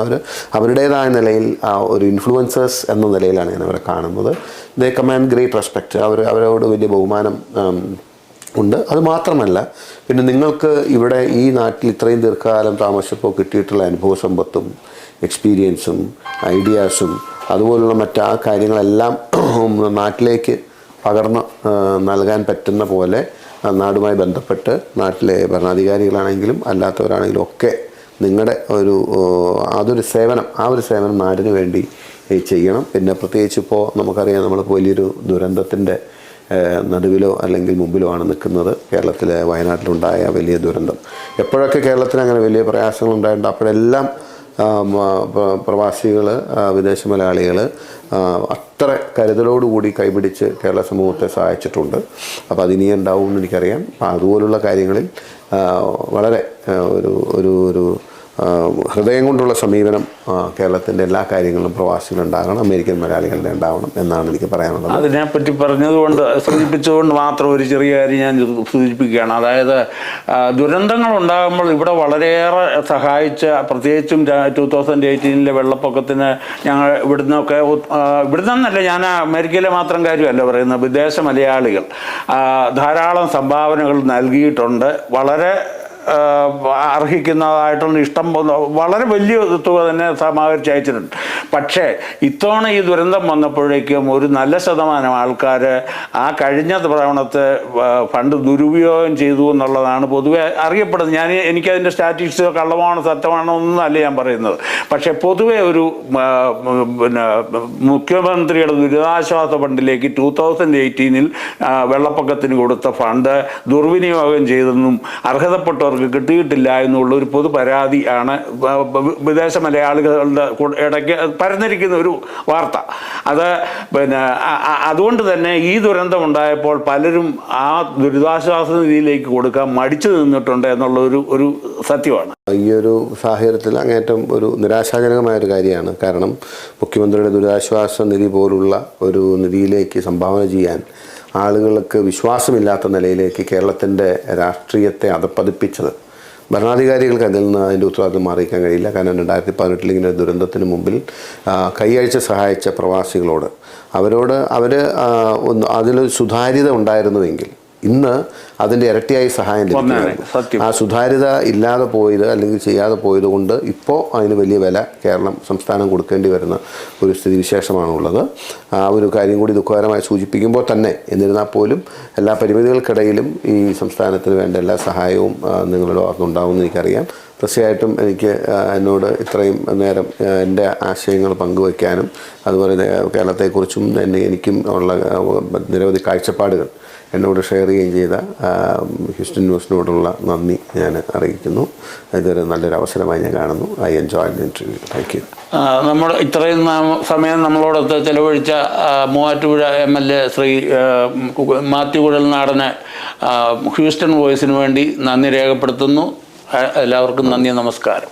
അവരുടേതായ നിലയിൽ ഒരു ഇൻഫ്ലുവൻസേഴ്സ് എന്ന നിലയിലാണ് ഞാൻ അവരെ കാണുന്നത്. ദേ കമാൻഡ് ഗ്രേറ്റ് റെസ്പെക്റ്റ്. അവരോട് വലിയ ബഹുമാനം ഉണ്ട്. അതുമാത്രമല്ല, പിന്നെ നിങ്ങൾക്ക് ഇവിടെ ഈ നാട്ടിൽ ഇത്രയും ദീർഘകാലം താമസിച്ചപ്പോൾ കിട്ടിയിട്ടുള്ള അനുഭവ സമ്പത്തും എക്സ്പീരിയൻസും ഐഡിയാസും അതുപോലുള്ള മറ്റാ കാര്യങ്ങളെല്ലാം നാട്ടിലേക്ക് പകർന്ന് നൽകാൻ പറ്റുന്ന പോലെ നാടുമായി ബന്ധപ്പെട്ട് നാട്ടിലെ ഭരണാധികാരികളാണെങ്കിലും അല്ലാത്തവരാണെങ്കിലും ഒക്കെ നിങ്ങളുടെ അതൊരു സേവനം, ആ ഒരു സേവനം നാടിന് വേണ്ടി ചെയ്യണം. പിന്നെ പ്രത്യേകിച്ച് ഇപ്പോൾ നമുക്കറിയാം, നമ്മളിപ്പോൾ വലിയൊരു ദുരന്തത്തിൻ്റെ നടുവിലോ അല്ലെങ്കിൽ മുമ്പിലോ ആണ് നിൽക്കുന്നത്. കേരളത്തിലെ വയനാട്ടിലുണ്ടായ വലിയ ദുരന്തം, എപ്പോഴൊക്കെ കേരളത്തിന് അങ്ങനെ വലിയ പ്രയാസങ്ങളുണ്ടായിട്ടുണ്ട് അപ്പോഴെല്ലാം പ്രവാസികൾ, വിദേശ മലയാളികൾ അത്ര കരുതലോടുകൂടി കൈപിടിച്ച് കേരള സമൂഹത്തെ സഹായിച്ചിട്ടുണ്ട്. അപ്പോൾ അതിനിയും ഉണ്ടാവും എന്ന് എനിക്കറിയാം. അപ്പോൾ അതുപോലുള്ള കാര്യങ്ങളിൽ വളരെ ഒരു ഹൃദയം കൊണ്ടുള്ള സമീപനം കേരളത്തിൻ്റെ എല്ലാ കാര്യങ്ങളിലും പ്രവാസികളുണ്ടാകണം, അമേരിക്കൻ മലയാളികളുടെ ഉണ്ടാവണം എന്നാണ് എനിക്ക് പറയാനുള്ളത്. അതിനെപ്പറ്റി സൂചിപ്പിച്ചുകൊണ്ട് മാത്രം ഒരു ചെറിയ കാര്യം ഞാൻ സൂചിപ്പിക്കുകയാണ്. അതായത് ദുരന്തങ്ങൾ ഉണ്ടാകുമ്പോൾ ഇവിടെ വളരെയേറെ സഹായിച്ച, പ്രത്യേകിച്ചും 2018 വെള്ളപ്പൊക്കത്തിന് ഞങ്ങൾ ഇവിടുന്നല്ല, ഞാൻ അമേരിക്കയിലെ മാത്രം കാര്യമല്ല പറയുന്നത്, വിദേശ മലയാളികൾ ധാരാളം സംഭാവനകൾ നൽകിയിട്ടുണ്ട്. വളരെ അർഹിക്കുന്നതായിട്ടുള്ള ഇഷ്ടം വളരെ വലിയ തുക തന്നെ സമാഹരിച്ച് അയച്ചിട്ടുണ്ട്. പക്ഷേ ഇത്തവണ ഈ ദുരന്തം വന്നപ്പോഴേക്കും ഒരു നല്ല ശതമാനം ആൾക്കാർ ആ കഴിഞ്ഞ തവണത്തെ ഫണ്ട് ദുരുപയോഗം ചെയ്തു എന്നുള്ളതാണ് പൊതുവെ അറിയപ്പെടുന്നത്. എനിക്കതിൻ്റെ സ്റ്റാറ്റിസ്റ്റിക്സോ കള്ളമാണോ സത്യമാണോ ഒന്നും അല്ല ഞാൻ പറയുന്നത്. പക്ഷേ പൊതുവെ ഒരു മുഖ്യമന്ത്രിയുടെ ദുരിതാശ്വാസ ഫണ്ടിലേക്ക് 2018 വെള്ളപ്പൊക്കത്തിന് കൊടുത്ത ഫണ്ട് ദുർവിനിയോഗം ചെയ്തെന്നും അർഹതപ്പെട്ടവർക്ക് കിട്ടിയിട്ടില്ല എന്നുള്ള ഒരു പൊതു പരാതിയാണ് വിദേശ മലയാളികളുടെ ഇടയ്ക്ക് പരന്നിരിക്കുന്ന ഒരു വാർത്ത. അത് അതുകൊണ്ട് തന്നെ ഈ ദുരന്തം ഉണ്ടായപ്പോൾ പലരും ആ ദുരിതാശ്വാസ നിധിയിലേക്ക് കൊടുക്കാൻ മടിച്ചു നിന്നിട്ടുണ്ട് എന്നുള്ള ഒരു സത്യമാണ്. ഈ ഒരു സാഹചര്യത്തിൽ അങ്ങേറ്റം ഒരു നിരാശാജനകമായൊരു കാര്യമാണ്. കാരണം മുഖ്യമന്ത്രിയുടെ ദുരിതാശ്വാസ നിധി പോലുള്ള ഒരു നിധിയിലേക്ക് സംഭാവന ചെയ്യാൻ ആളുകൾക്ക് വിശ്വാസമില്ലാത്ത നിലയിലേക്ക് കേരളത്തിൻ്റെ രാഷ്ട്രീയത്തെ അധപ്പതിപ്പിച്ചത് ഭരണാധികാരികൾക്ക് അതിൻ്റെ ഉത്തരവാദിത്വം മാറിയിക്കാൻ കഴിയില്ല. കാരണം 2018 ഇങ്ങനെ ദുരന്തത്തിന് മുമ്പിൽ കൈയഴിച്ച് സഹായിച്ച പ്രവാസികളോട് അവർ അതിലൊരു സുതാര്യത ഉണ്ടായിരുന്നുവെങ്കിൽ, ഇന്ന് അതിൻ്റെ ഇരട്ടിയായി സഹായം ലഭിക്കുന്നു. ആ സുതാര്യത ഇല്ലാതെ പോയത് അല്ലെങ്കിൽ ചെയ്യാതെ പോയത് കൊണ്ട് ഇപ്പോൾ അതിന് വലിയ വില കേരളം സംസ്ഥാനം കൊടുക്കേണ്ടി വരുന്ന ഒരു സ്ഥിതിവിശേഷമാണുള്ളത്. ആ ഒരു കാര്യം കൂടി ദുഃഖകരമായി സൂചിപ്പിക്കുമ്പോൾ തന്നെ എന്നിരുന്നാൽ പോലും എല്ലാ പരിമിതികൾക്കിടയിലും ഈ സംസ്ഥാനത്തിന് വേണ്ട എല്ലാ സഹായവും നിങ്ങളുടെ ഭാഗത്തുനിന്നുണ്ടാവുമെന്ന് എനിക്കറിയാം. തീർച്ചയായിട്ടും എന്നോട് ഇത്രയും നേരം എൻ്റെ ആശയങ്ങൾ പങ്കുവയ്ക്കാനും അതുപോലെ കേരളത്തെക്കുറിച്ചും എനിക്കും ഉള്ള നിരവധി കാഴ്ചപ്പാടുകൾ എന്നോട് ഷെയർ ചെയ്യുകയും ചെയ്ത ഹ്യൂസ്റ്റൺ ന്യൂസിനോടുള്ള നന്ദി ഞാൻ അറിയിക്കുന്നു. ഇതൊരു നല്ലൊരു അവസരമായി ഞാൻ കാണുന്നു. I enjoy the interview. Thank you. നമ്മൾ ഇത്രയും സമയം നമ്മളോടൊത്ത് ചെലവഴിച്ച മൂവാറ്റുപുഴ MLA ശ്രീ മാത്യു കുഴൽനാടന് ഹ്യൂസ്റ്റൺ വോയിസിന് വേണ്ടി നന്ദി രേഖപ്പെടുത്തുന്നു. എല്ലാവർക്കും നന്ദി, നമസ്കാരം.